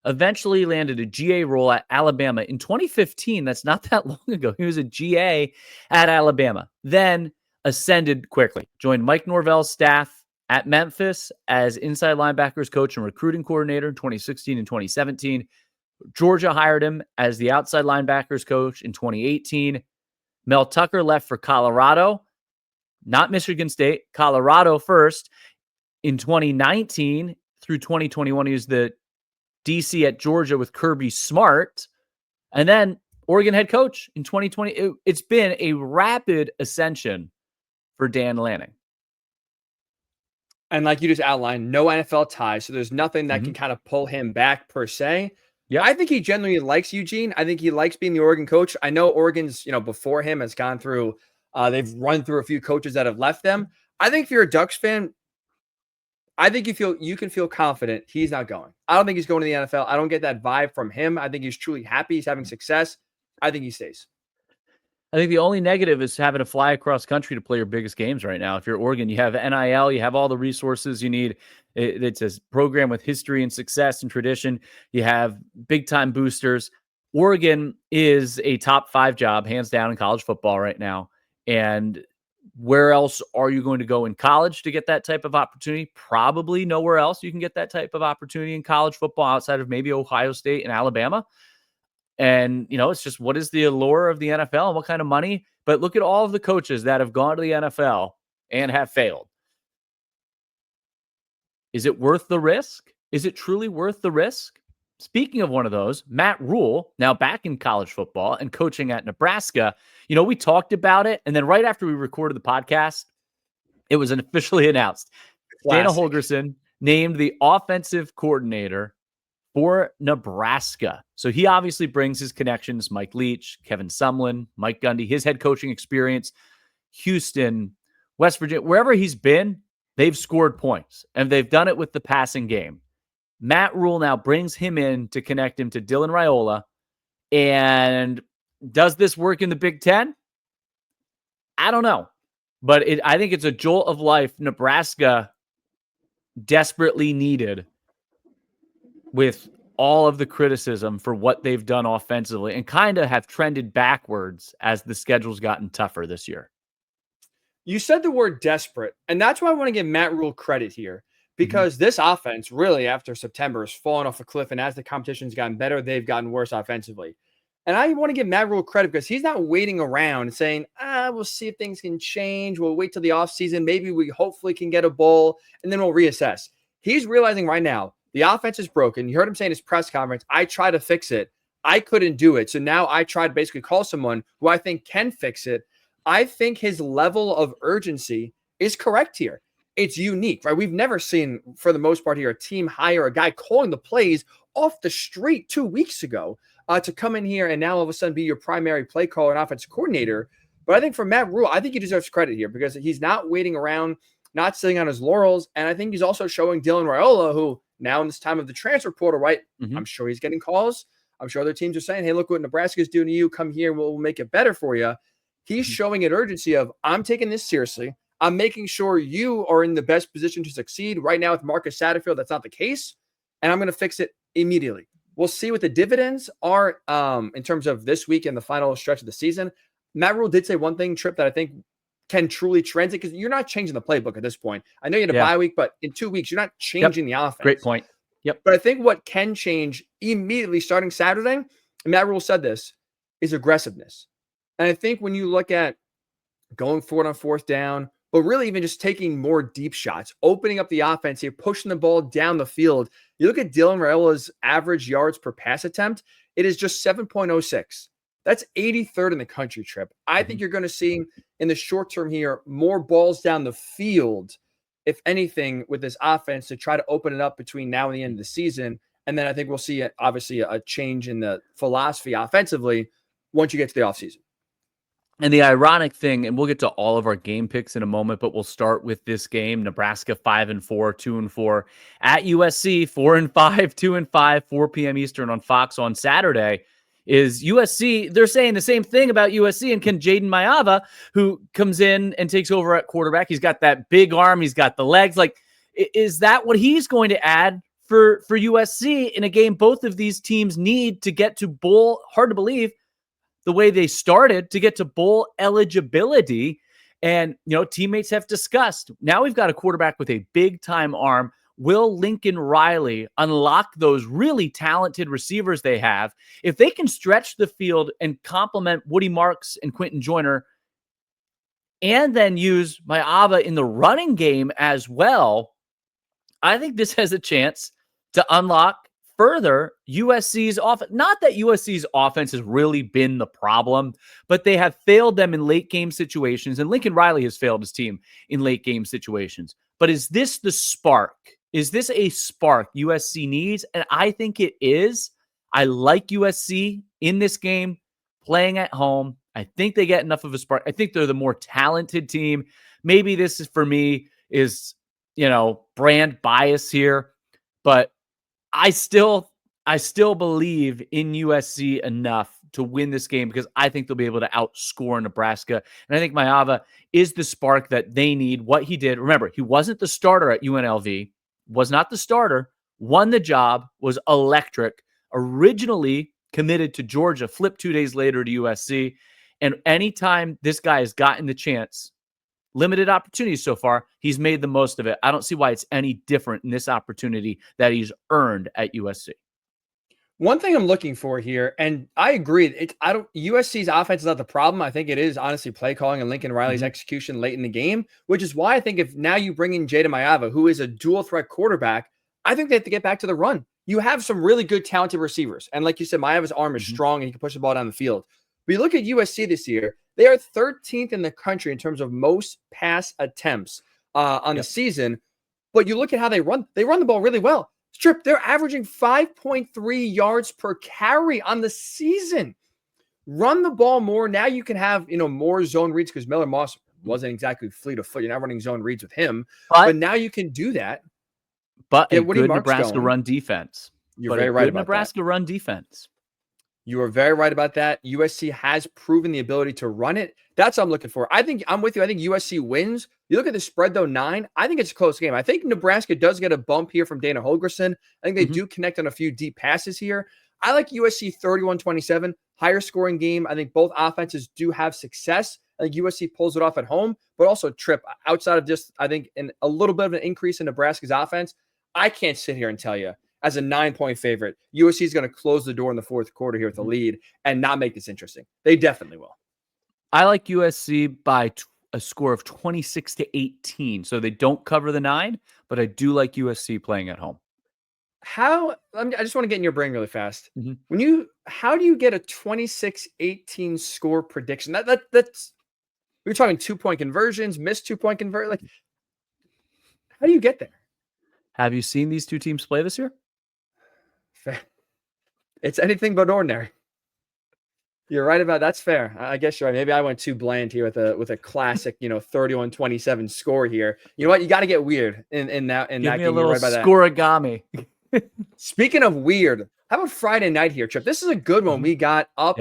Eventually landed a GA role at Alabama in 2015. That's not that long ago. He was a GA at Alabama. Then ascended quickly. Joined Mike Norvell's staff at Memphis as inside linebackers coach and recruiting coordinator in 2016 and 2017. Georgia hired him as the outside linebackers coach in 2018. Mel Tucker left for Colorado, not Michigan State, Colorado first. In 2019 through 2021, he was the DC at Georgia with Kirby Smart. And then Oregon head coach in 2020. It's been a rapid ascension for Dan Lanning. And like you just outlined, no NFL ties. So there's nothing that can kind of pull him back per se. Yeah. I think he genuinely likes Eugene. I think he likes being the Oregon coach. I know Oregon's, before him has gone through, they've run through a few coaches that have left them. I think if you're a Ducks fan, I think you can feel confident he's not going. I don't think he's going to the NFL. I don't get that vibe from him. I think he's truly happy. He's having success. I think he stays. I think the only negative is having to fly across country to play your biggest games right now. If you're Oregon, you have NIL, you have all the resources you need. It's a program with history and success and tradition. You have big time boosters. Oregon is a top 5 job, hands down, in college football right now. And where else are you going to go in college to get that type of opportunity? Probably nowhere else you can get that type of opportunity in college football outside of maybe Ohio State and Alabama. And, it's just, what is the allure of the NFL and what kind of money? But look at all of the coaches that have gone to the NFL and have failed. Is it worth the risk? Is it truly worth the risk? Speaking of one of those, Matt Rule, now back in college football and coaching at Nebraska. We talked about it. And then right after we recorded the podcast, it was officially announced. Dana Holgorsen named the offensive coordinator for Nebraska. So he obviously brings his connections, Mike Leach, Kevin Sumlin, Mike Gundy, his head coaching experience, Houston, West Virginia, wherever he's been, they've scored points, and they've done it with the passing game. Matt Rule now brings him in to connect him to Dylan Raiola. And does this work in the Big Ten? I don't know. But I think it's a jolt of life Nebraska desperately needed with all of the criticism for what they've done offensively and kind of have trended backwards as the schedule's gotten tougher this year. You said the word desperate, and that's why I want to give Matt Rule credit here, because this offense really after September has fallen off a cliff, and as the competition's gotten better, they've gotten worse offensively. And I want to give Matt Rule credit because he's not waiting around and saying, we'll see if things can change. We'll wait till the offseason. Maybe we hopefully can get a bowl, and then we'll reassess. He's realizing right now, the offense is broken. You heard him say in his press conference, I tried to fix it. I couldn't do it. So now I try to basically call someone who I think can fix it. I think his level of urgency is correct here. It's unique, right? We've never seen, for the most part here, a team hire a guy calling the plays off the street 2 weeks ago to come in here and now all of a sudden be your primary play caller and offensive coordinator. But I think for Matt Rule, I think he deserves credit here because he's not waiting around, not sitting on his laurels. And I think he's also showing Dylan Raiola, who now in this time of the transfer portal, right? I'm sure he's getting calls. I'm sure other teams are saying, hey, look what Nebraska's doing to you. Come here. We'll make it better for you. He's showing an urgency of, I'm taking this seriously. I'm making sure you are in the best position to succeed. Right now with Marcus Satterfield, that's not the case. And I'm going to fix it immediately. We'll see what the dividends are in terms of this week and the final stretch of the season. Matt Rule did say one thing, Tripp, that I think can truly translate because you're not changing the playbook at this point. I know you had a bye week, but in 2 weeks, you're not changing the offense. Great point. Yep. But I think what can change immediately starting Saturday, and Matt Rule said this, is aggressiveness. And I think when you look at going forward on 4th down, but really even just taking more deep shots, opening up the offense here, pushing the ball down the field. You look at Dylan Raiola's average yards per pass attempt, it is just 7.06. That's 83rd in the country, Tripp. I think you're going to see in the short term here more balls down the field, if anything, with this offense to try to open it up between now and the end of the season. And then I think we'll see obviously a change in the philosophy offensively once you get to the offseason. And the ironic thing, and we'll get to all of our game picks in a moment, but we'll start with this game. Nebraska 5-4, 2-4 at USC, 4-5, 2-5, 4 p.m. Eastern on Fox on Saturday. Is USC, they're saying the same thing about USC and can Jayden Maiava, who comes in and takes over at quarterback. He's got that big arm. He's got the legs. Like, is that what he's going to add for USC in a game both of these teams need to get to bowl? Hard to believe the way they started to get to bowl eligibility. And, teammates have discussed. Now we've got a quarterback with a big time arm. Will Lincoln Riley unlock those really talented receivers they have? If they can stretch the field and complement Woody Marks and Quentin Joyner, and then use Maiava in the running game as well, I think this has a chance to unlock further USC's offense. Not that USC's offense has really been the problem, but they have failed them in late game situations, and Lincoln Riley has failed his team in late game situations. But is this the spark? Is this a spark USC needs? And I think it is. I like USC in this game, playing at home. I think they get enough of a spark. I think they're the more talented team. Maybe this is, for me, is, brand bias here, but I still believe in USC enough to win this game because I think they'll be able to outscore Nebraska. And I think Maiava is the spark that they need. What he did, remember, he wasn't the starter at UNLV, was not the starter, won the job, was electric, originally committed to Georgia, flipped 2 days later to USC. And anytime this guy has gotten the chance, limited opportunities so far, he's made the most of it. I don't see why it's any different in this opportunity that he's earned at USC. One thing I'm looking for here, and I agree, USC's offense is not the problem. I think it is honestly play calling and Lincoln Riley's execution late in the game, which is why I think if now you bring in Jayden Maiava, who is a dual threat quarterback, I think they have to get back to the run. You have some really good talented receivers. And like you said, Maiava's arm is strong and he can push the ball down the field. But you look at USC this year, they are 13th in the country in terms of most pass attempts on the season. But you look at how they run the ball really well. Tripp, they're averaging 5.3 yards per carry on the season. Run the ball more. Now you can have, more zone reads because Miller Moss wasn't exactly fleet of foot. You're not running zone reads with him. But now you can do that. But a good Nebraska run defense. You're very right about Nebraska run defense. You are very right about that. USC has proven the ability to run it. That's what I'm looking for. I'm with you. I think USC wins. You look at the spread, though, 9. I think it's a close game. I think Nebraska does get a bump here from Dana Holgorsen. I think they do connect on a few deep passes here. I like USC 31-27, higher scoring game. I think both offenses do have success. I think USC pulls it off at home, but also Tripp, outside of just, I think, a little bit of an increase in Nebraska's offense, I can't sit here and tell you, as a 9-point favorite, USC is going to close the door in the fourth quarter here with a lead and not make this interesting. They definitely will. I like USC by a score of 26-18. So they don't cover the 9, but I do like USC playing at home. I just want to get in your brain really fast. How do you get a 26-18 score prediction? That's we're talking 2-point conversions, missed 2-point convert. Like, how do you get there? Have you seen these two teams play this year? It's anything but ordinary. You're right about that's fair. I guess you're right. Maybe I went too bland here with a classic, 31-27 score here. You know what? You got to get weird in that Give that me game. a little right scoregami. Speaking of weird, how about Friday night here, Tripp? This is a good one. We got up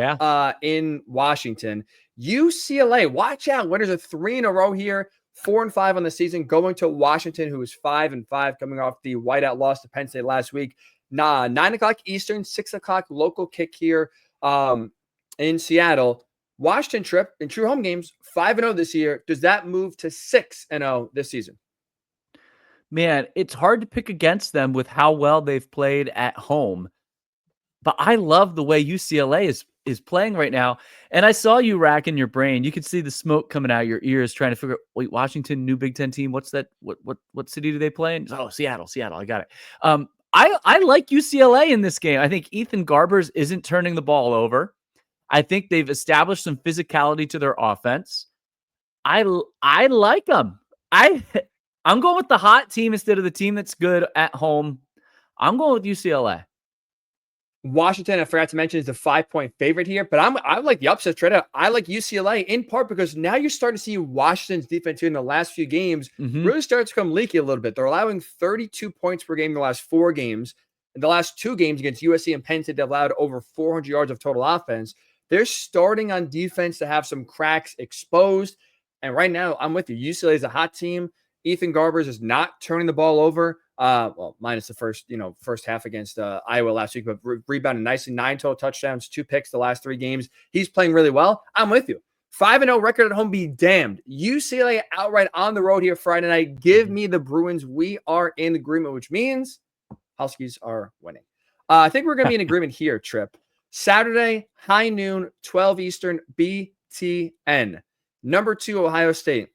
in Washington. UCLA, watch out. Winners of 3 in a row here. 4-5 on the season, going to Washington, who is 5-5, coming off the whiteout loss to Penn State last week. 9:00 Eastern, 6:00 local kick here in Seattle. Washington, Tripp, in true home games, 5-0 this year. Does that move to 6-0 this season? Man, it's hard to pick against them with how well they've played at home. But I love the way UCLA is playing right now. And I saw you racking your brain. You could see the smoke coming out of your ears trying to figure out, wait, Washington, new Big Ten team. What's that? What city do they play in? Oh, Seattle. I got it. I like UCLA in this game. I think Ethan Garbers isn't turning the ball over. I think they've established some physicality to their offense. I like them. I'm going with the hot team instead of the team that's good at home. I'm going with UCLA. Washington, I forgot to mention, is the 5-point favorite here, but I like the upset trade. I like UCLA in part because now you're starting to see Washington's defense here in the last few games really start to come leaky a little bit. They're allowing 32 points per game in the last 4 games. In the last 2 games against USC and Penn State, they've allowed over 400 yards of total offense. They're starting on defense to have some cracks exposed. And right now, I'm with you. UCLA is a hot team. Ethan Garbers is not turning the ball over. Minus the first half against Iowa last week, but rebounded nicely. 9 total touchdowns, 2 picks the last 3 games. He's playing really well. I'm with you. 5-0 record at home be damned. UCLA outright on the road here Friday night. Give me the Bruins. We are in agreement, which means Huskies are winning. I think we're going to be in agreement here, Tripp. Saturday, high noon, 12 Eastern, BTN. Number 2, Ohio State,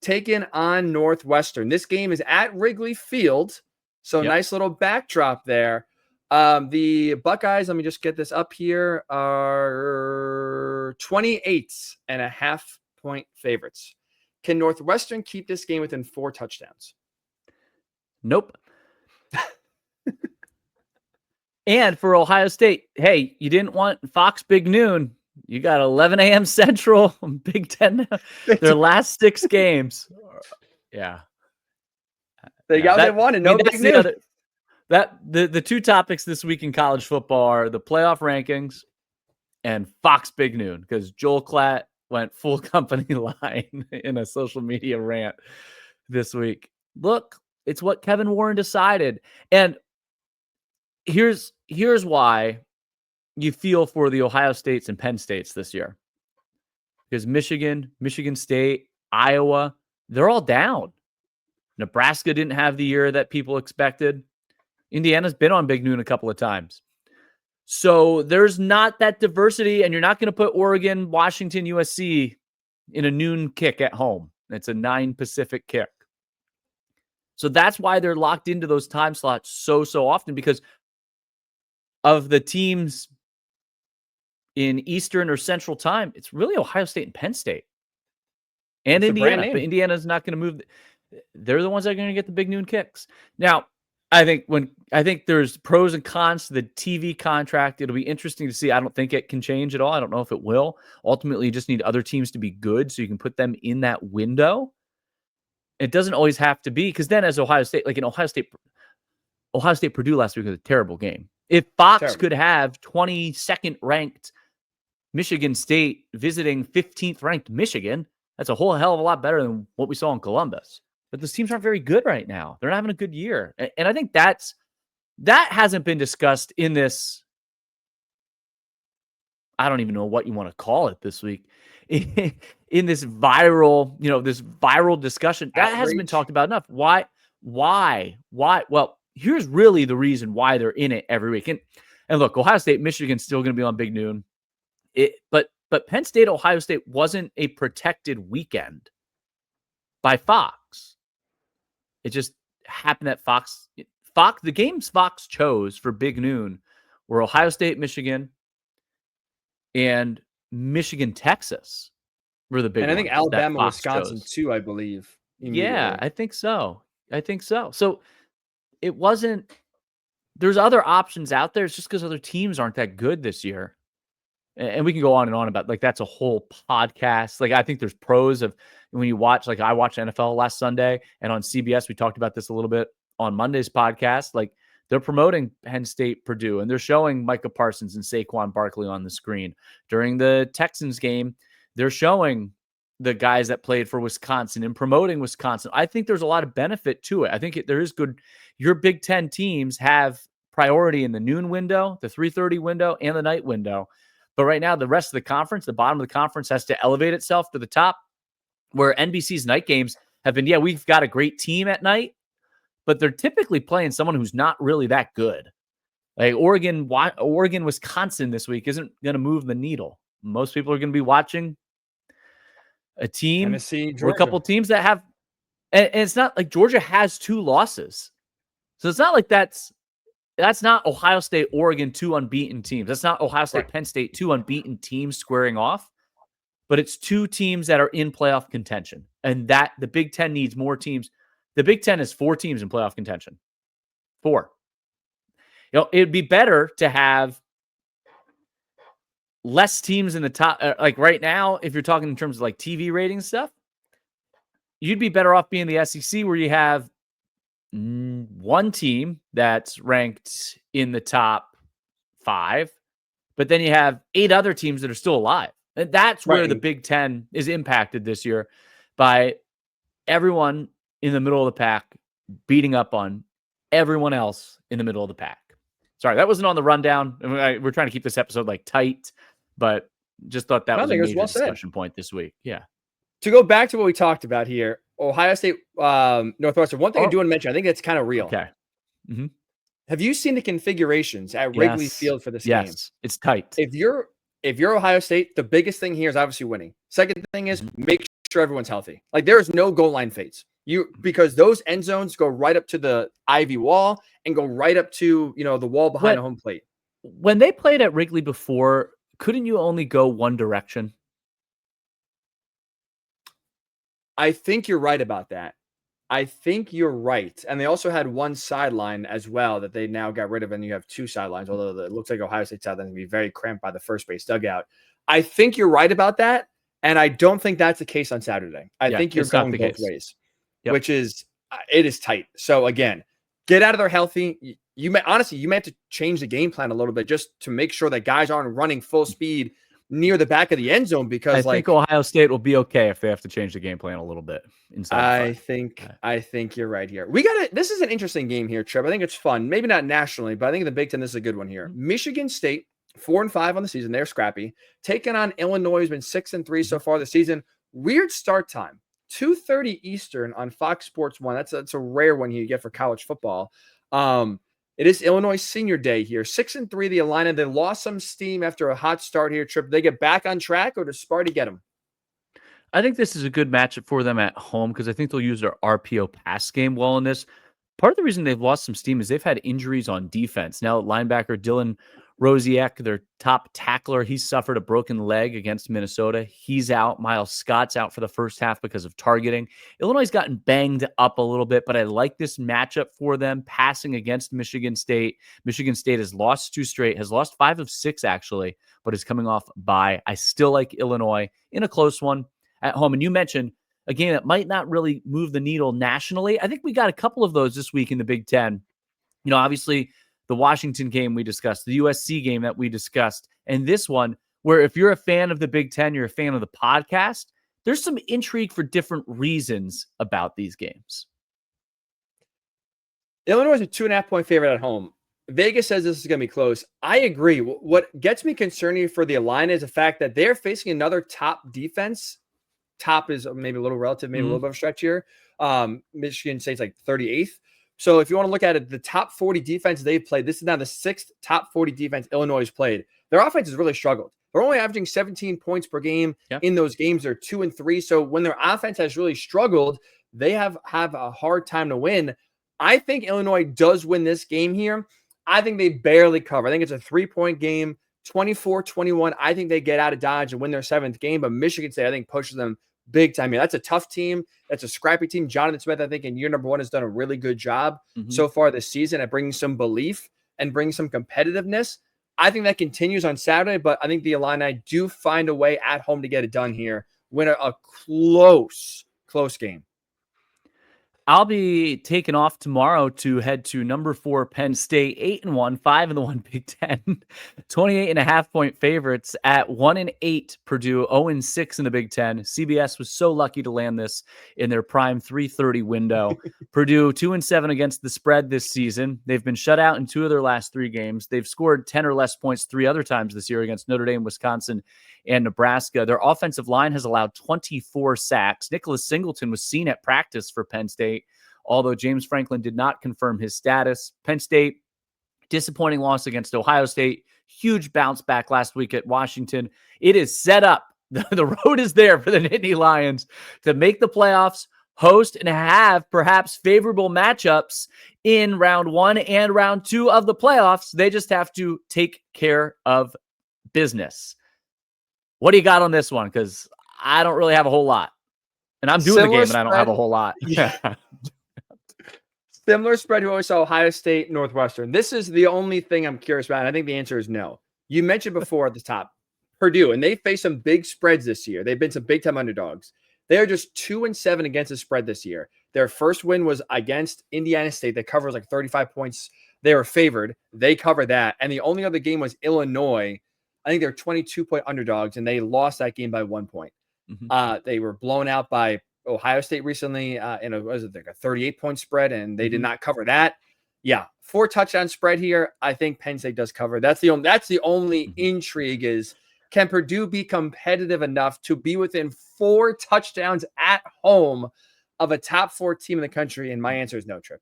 taking on Northwestern. This game is at Wrigley Field, so nice little backdrop there. The Buckeyes, let me just get this up here, are 28.5-point favorites. Can Northwestern keep this game within 4 touchdowns? Nope. And for Ohio State, hey, you didn't want Fox Big Noon. You got 11 a.m. Central, Big Ten. Their last 6 games. Yeah. They got what they wanted. No Big Noon. The 2 topics this week in college football are the playoff rankings and Fox Big Noon, because Joel Klatt went full company line in a social media rant this week. Look, it's what Kevin Warren decided. And here's why you feel for the Ohio States and Penn States this year. Because Michigan State, Iowa, they're all down. Nebraska didn't have the year that people expected. Indiana's been on Big Noon a couple of times. So there's not that diversity, and you're not going to put Oregon, Washington, USC in a noon kick at home. It's a 9 Pacific kick. So that's why they're locked into those time slots so often, because of the teams in Eastern or Central time, it's really Ohio State and Penn State and it's Indiana. But Indiana's not going to move. They're the ones that are going to get the Big Noon kicks. Now, I think there's pros and cons to the TV contract. It'll be interesting to see. I don't think it can change at all. I don't know if it will. Ultimately, you just need other teams to be good so you can put them in that window. It doesn't always have to be, because then as Ohio State, like in Ohio State Purdue last week was a terrible game. If Fox could have 22nd ranked Michigan State visiting 15th ranked Michigan, that's a whole hell of a lot better than what we saw in Columbus. But those teams aren't very good right now. They're not having a good year. And I think that hasn't been discussed in this. I don't even know what you want to call it this week. In this viral discussion. That hasn't been talked about enough. Why? Well, here's really the reason why they're in it every week. And look, Ohio State, Michigan's still going to be on Big Noon. But Penn State, Ohio State wasn't a protected weekend by Fox. It just happened that Fox, the games Fox chose for Big Noon were Ohio State, Michigan, and Michigan, Texas were the big ones. And I think Alabama, Wisconsin too, I believe. Yeah, I think so. So it wasn't, there's other options out there. It's just because other teams aren't that good this year. And we can go on and on about, like, that's a whole podcast. Like, I think there's pros of when you watch, like I watched NFL last Sunday, and on CBS, we talked about this a little bit on Monday's podcast. Like, they're promoting Penn State, Purdue, and they're showing Micah Parsons and Saquon Barkley on the screen. During the Texans game, they're showing the guys that played for Wisconsin and promoting Wisconsin. I think there's a lot of benefit to it. I think there is good. Your Big Ten teams have priority in the noon window, the 3:30 window, and the night window. But right now, the rest of the conference, the bottom of the conference, has to elevate itself to the top, where NBC's night games have been, we've got a great team at night, but they're typically playing someone who's not really that good. Like Oregon, Wisconsin this week isn't going to move the needle. Most people are going to be watching a team, Tennessee, or a couple teams that have, and it's not like Georgia has 2 losses. So it's not like that's not Ohio State, Oregon, 2 unbeaten teams. That's not Ohio State, Penn State, 2 unbeaten teams squaring off. But it's 2 teams that are in playoff contention. And that the Big Ten needs more teams. The Big Ten is 4 teams in playoff contention. 4. It'd be better to have less teams in the top. Like right now, if you're talking in terms of like TV rating stuff, you'd be better off being the SEC, where you have 1 team that's ranked in the top 5, but then you have 8 other teams that are still alive. And that's where the Big Ten is impacted this year, by everyone in the middle of the pack beating up on everyone else in the middle of the pack. Sorry, that wasn't on the rundown. We're trying to keep this episode like tight, but just thought that was a major discussion point this week. Yeah. To go back to what we talked about here, Ohio State, Northwestern. One thing I do want to mention, I think that's kind of real. Okay. Mm-hmm. Have you seen the configurations at Wrigley Field for this game? Yes, it's tight. If you're Ohio State, the biggest thing here is obviously winning. Second thing is make sure everyone's healthy. Like, there is no goal line fades. Because those end zones go right up to the ivy wall and go right up to the wall behind the home plate. When they played at Wrigley before, couldn't you only go one direction? I think you're right about that. I think you're right. And they also had one sideline as well that they now got rid of, and you have two sidelines, although it looks like Ohio State's sideline can be very cramped by the first base dugout. I think you're right about that, and I don't think that's the case on Saturday. I think you're going both ways, which is it is tight. So again, get out of there healthy. You may have to change the game plan a little bit just to make sure that guys aren't running full speed near the back of the end zone, because I think Ohio State will be okay if they have to change the game plan a little bit inside. I think you're right here. This is an interesting game here, Tripp. I think it's fun. Maybe not nationally, but I think in the Big Ten, this is a good one here. Michigan State, 4-5 on the season. They're scrappy. Taking on Illinois, who's been 6-3 so far this season. Weird start time. 2:30 Eastern on Fox Sports 1. That's a rare one you get for college football. It is Illinois senior day here. 6-3, the Illini. They lost some steam after a hot start here, Tripp. They get back on track, or does Sparty get them? I think this is a good matchup for them at home because I think they'll use their RPO pass game well in this. Part of the reason they've lost some steam is they've had injuries on defense. Now, linebacker Dylan Rosiak, their top tackler, he suffered a broken leg against Minnesota. He's out. Miles Scott's out for the first half because of targeting. Illinois has gotten banged up a little bit, but I like this matchup for them passing against Michigan State. Michigan State has lost 2 straight, has lost 5 of 6 actually, but is coming off bye. I still like Illinois in a close one at home. And you mentioned a game that might not really move the needle nationally. I think we got a couple of those this week in the Big Ten. You know, obviously, the Washington game we discussed, the USC game that we discussed, and this one where if you're a fan of the Big Ten, you're a fan of the podcast, there's some intrigue for different reasons about these games. Illinois is a 2.5-point favorite at home. Vegas says this is going to be close. I agree. What gets me concerned here for the Illini is the fact that they're facing another top defense. Top is maybe a little relative, maybe a little bit of a stretch here. Michigan State's like 38th. So if you want to look at it, the top 40 defense they've played, this is now the 6th top 40 defense Illinois has played. Their offense has really struggled. They're only averaging 17 points per game in those games. They're 2-3. So when their offense has really struggled, they have a hard time to win. I think Illinois does win this game here. I think they barely cover. I think it's a 3-point game, 24-21. I think they get out of Dodge and win their 7th game. But Michigan State, I think, pushes them big time here. That's a tough team. That's a scrappy team. Jonathan Smith, I think, in year number 1 has done a really good job so far this season at bringing some belief and bringing some competitiveness. I think that continues on Saturday, but I think the Illini do find a way at home to get it done here. Win a close game. I'll be taking off tomorrow to head to number 4 Penn State, 8-1, 5-1 Big Ten, 28.5-point favorites at 1-8 Purdue, 0-6 in the Big Ten. CBS was so lucky to land this in their prime 3:30 window. Purdue 2-7 against the spread this season. They've been shut out in 2 of their last 3 games. They've scored 10 or less points 3 other times this year against Notre Dame, Wisconsin, and Nebraska. Their offensive line has allowed 24 sacks. Nicholas Singleton was seen at practice for Penn State, although James Franklin did not confirm his status. Penn State, disappointing loss against Ohio State. Huge bounce back last week at Washington. It is set up. The road is there for the Nittany Lions to make the playoffs, host, and have perhaps favorable matchups in round 1 and round 2 of the playoffs. They just have to take care of business. What do you got on this one? Because I don't really have a whole lot. And I'm doing the game and I don't have a whole lot. Yeah. Similar spread to what we saw Ohio State, Northwestern. This is the only thing I'm curious about. And I think the answer is no. You mentioned before at the top, Purdue, and they face some big spreads this year. They've been some big time underdogs. They are just 2-7 against the spread this year. Their first win was against Indiana State. That covers like 35 points. They were favored. They covered that. And the only other game was Illinois. I think they're 22-point underdogs, and they lost that game by 1 point. They were blown out by Ohio State recently in a 38-point spread, and they did not cover that. Yeah, 4 touchdown spread here. I think Penn State does cover. That's the only intrigue is, can Purdue be competitive enough to be within 4 touchdowns at home of a top 4 team in the country? And my answer is no, Tripp.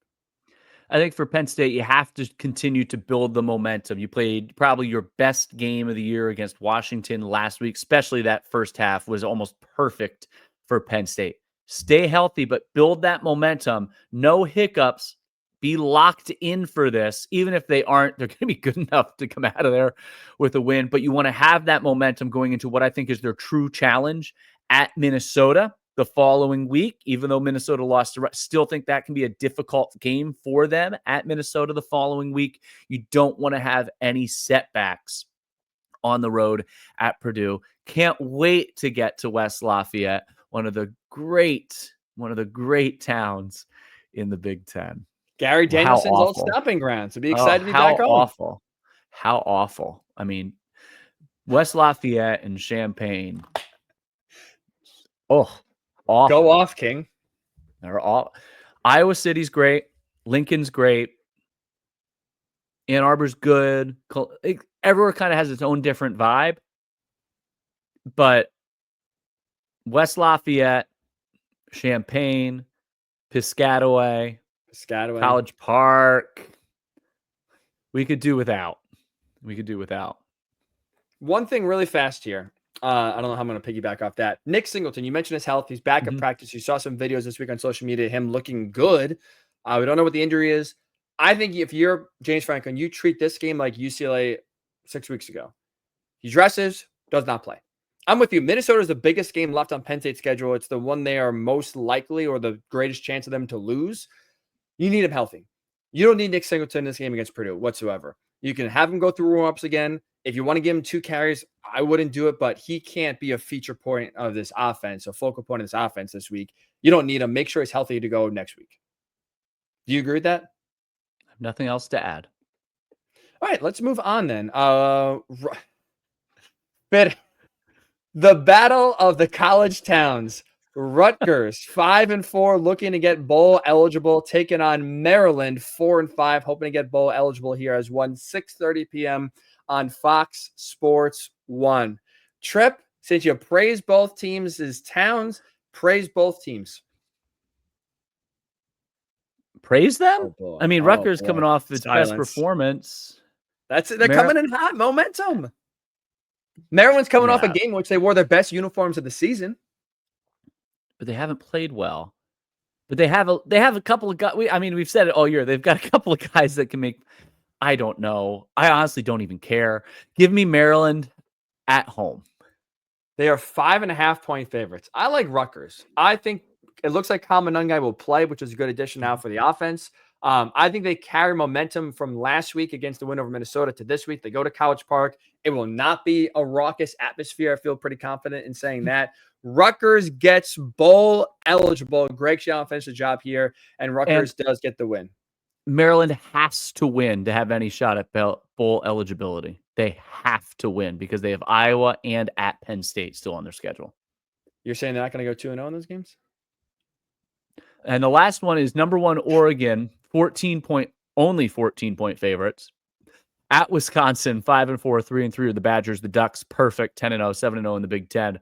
I think for Penn State, you have to continue to build the momentum. You played probably your best game of the year against Washington last week, especially that first half was almost perfect for Penn State. Stay healthy, but build that momentum. No hiccups. Be locked in for this. Even if they aren't, they're going to be good enough to come out of there with a win. But you want to have that momentum going into what I think is their true challenge at Minnesota. the following week, even though Minnesota lost. Still think that can be a difficult game for them at Minnesota the following week. You don't want to have any setbacks on the road at Purdue. Can't wait to get to West Lafayette, one of the great towns in the Big Ten. Gary Danielson's old stomping ground. So be excited to be back home. How awful. I mean, West Lafayette and Champaign. Oh, awful. Go off, King. They're all. Iowa City's great. Lincoln's great. Ann Arbor's good. Everywhere kind of has its own different vibe. But West Lafayette, Champaign, Piscataway, College Park, we could do without. One thing really fast here. I don't know how I'm going to piggyback off that. Nick Singleton, you mentioned his health. He's back at practice. You saw some videos this week on social media, him looking good. We don't know what the injury is. I think if you're James Franklin, you treat this game like UCLA 6 weeks ago. He dresses, does not play. I'm with you. Minnesota is the biggest game left on Penn State's schedule. It's the one they are most likely or the greatest chance of them to lose. You need him healthy. You don't need Nick Singleton in this game against Purdue whatsoever. You can have him go through warm-ups again. If you want to give him 2 carries, I wouldn't do it, but he can't be a feature point of this offense, a focal point of this offense this week. You don't need him. Make sure he's healthy to go next week. Do you agree with that? Nothing else to add. All right, let's move on then. But the battle of the college towns. Rutgers 5-4, looking to get bowl eligible, taking on Maryland 4-5, hoping to get bowl eligible here as 6:30 p.m. on Fox Sports 1. Tripp, since you praise both teams as towns, praise both teams. Praise them? I mean, Rutgers coming off its best performance. That's it. They're coming in hot momentum. Maryland's coming off a game in which they wore their best uniforms of the season. But they haven't played well. But they have a couple of guys. We've said it all year. They've got a couple of guys that can make. I don't know. I honestly don't even care. Give me Maryland at home. They are 5.5-point favorites. I like Rutgers. I think it looks like Kamanungai will play, which is a good addition now for the offense. I think they carry momentum from last week against the win over Minnesota to this week. They go to College Park. It will not be a raucous atmosphere. I feel pretty confident in saying that. Rutgers gets bowl eligible. Greg Schiano finished the job here, and Rutgers does get the win. Maryland has to win to have any shot at bowl eligibility. They have to win because they have Iowa and at Penn State still on their schedule. You're saying they're not going to go 2-0 in those games? And the last one is number 1 Oregon, only 14-point favorites. At Wisconsin, 5-4, 3-3 are the Badgers. The Ducks, perfect, 10-0, 7-0 in the Big Ten.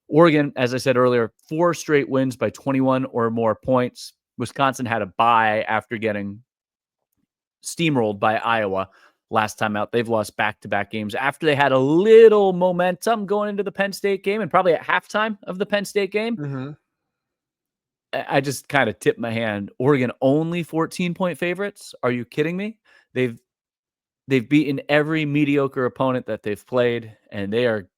Oregon, as I said earlier, 4 straight wins by 21 or more points. Wisconsin had a bye after getting steamrolled by Iowa last time out. They've lost back-to-back games after they had a little momentum going into the Penn State game and probably at halftime of the Penn State game. Mm-hmm. I just kind of tipped my hand. Oregon only 14-point favorites? Are you kidding me? They've beaten every mediocre opponent that they've played, and they are.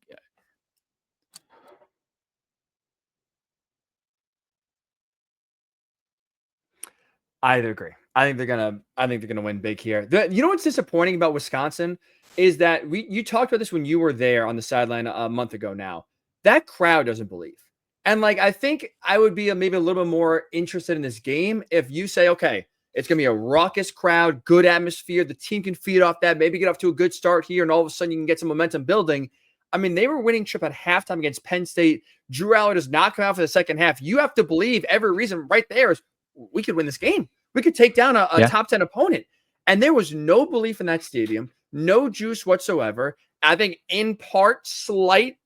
I agree. I think they're gonna win big here. You know what's disappointing about Wisconsin is that you talked about this when you were there on the sideline a month ago now. That crowd doesn't believe. And I think I would be maybe a little bit more interested in this game if you say, okay, it's going to be a raucous crowd, good atmosphere. The team can feed off that, maybe get off to a good start here, and all of a sudden you can get some momentum building. I mean, they were winning Tripp at halftime against Penn State. Drew Aller does not come out for the second half. You have to believe every reason right there is we could win this game. We could take down a top 10 opponent. And there was no belief in that stadium, no juice whatsoever. I think in part, slight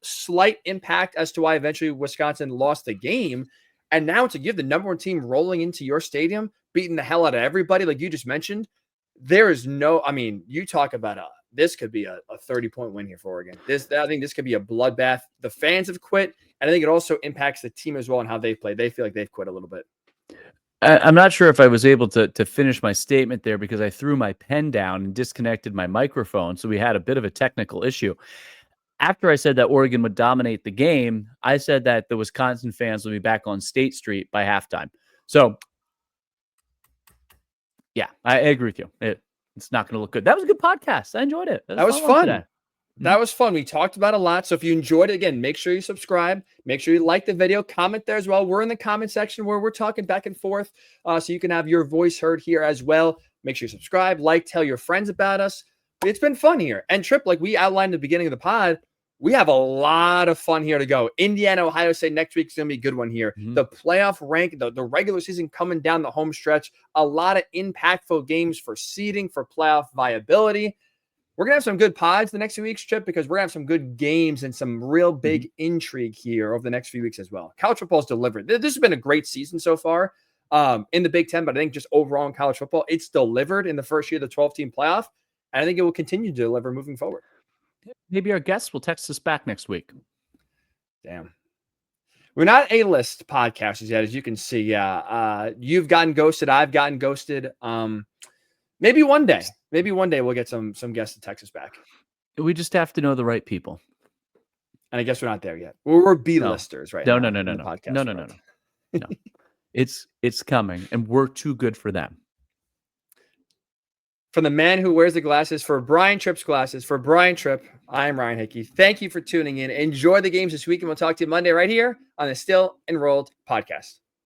impact as to why eventually Wisconsin lost the game. And now to give the number 1 team rolling into your stadium, beating the hell out of everybody, like you just mentioned, there is you talk about this could be a 30-point win here for Oregon. I think this could be a bloodbath. The fans have quit, and I think it also impacts the team as well and how they play. They feel like they've quit a little bit. I'm not sure if I was able to finish my statement there because I threw my pen down and disconnected my microphone, so we had a bit of a technical issue. after I said that Oregon would dominate the game, I said that the Wisconsin fans will be back on State Street by halftime. So, yeah, I agree with you. It's not going to look good. That was a good podcast. I enjoyed it. That was fun. Today. That was fun. We talked about a lot. So if you enjoyed it, again, make sure you subscribe. Make sure you like the video. Comment there as well. We're in the comment section where we're talking back and forth, so you can have your voice heard here as well. Make sure you subscribe, like, tell your friends about us. It's been fun here. And Tripp, like we outlined at the beginning of the pod, we have a lot of fun here to go. Indiana, Ohio State next week is going to be a good one here. Mm-hmm. The playoff rank, the regular season coming down the home stretch, a lot of impactful games for seeding, for playoff viability. We're going to have some good pods the next few weeks, Tripp, because we're going to have some good games and some real big intrigue here over the next few weeks as well. College football is delivered. This has been a great season so far in the Big Ten, but I think just overall in college football, it's delivered in the first year of the 12-team playoff, and I think it will continue to deliver moving forward. Maybe our guests will text us back next week. Damn. We're not A-list podcasters yet, as you can see. You've gotten ghosted. I've gotten ghosted. Maybe one day we'll get some guests to text us back. We just have to know the right people. And I guess we're not there yet. We're B-listers right now. No. No. It's coming, and we're too good for them. From the man who wears the glasses, for Brian Tripp's glasses, for Brian Tripp, I'm Ryan Hickey. Thank you for tuning in. Enjoy the games this week, and we'll talk to you Monday right here on the Still Enrolled podcast.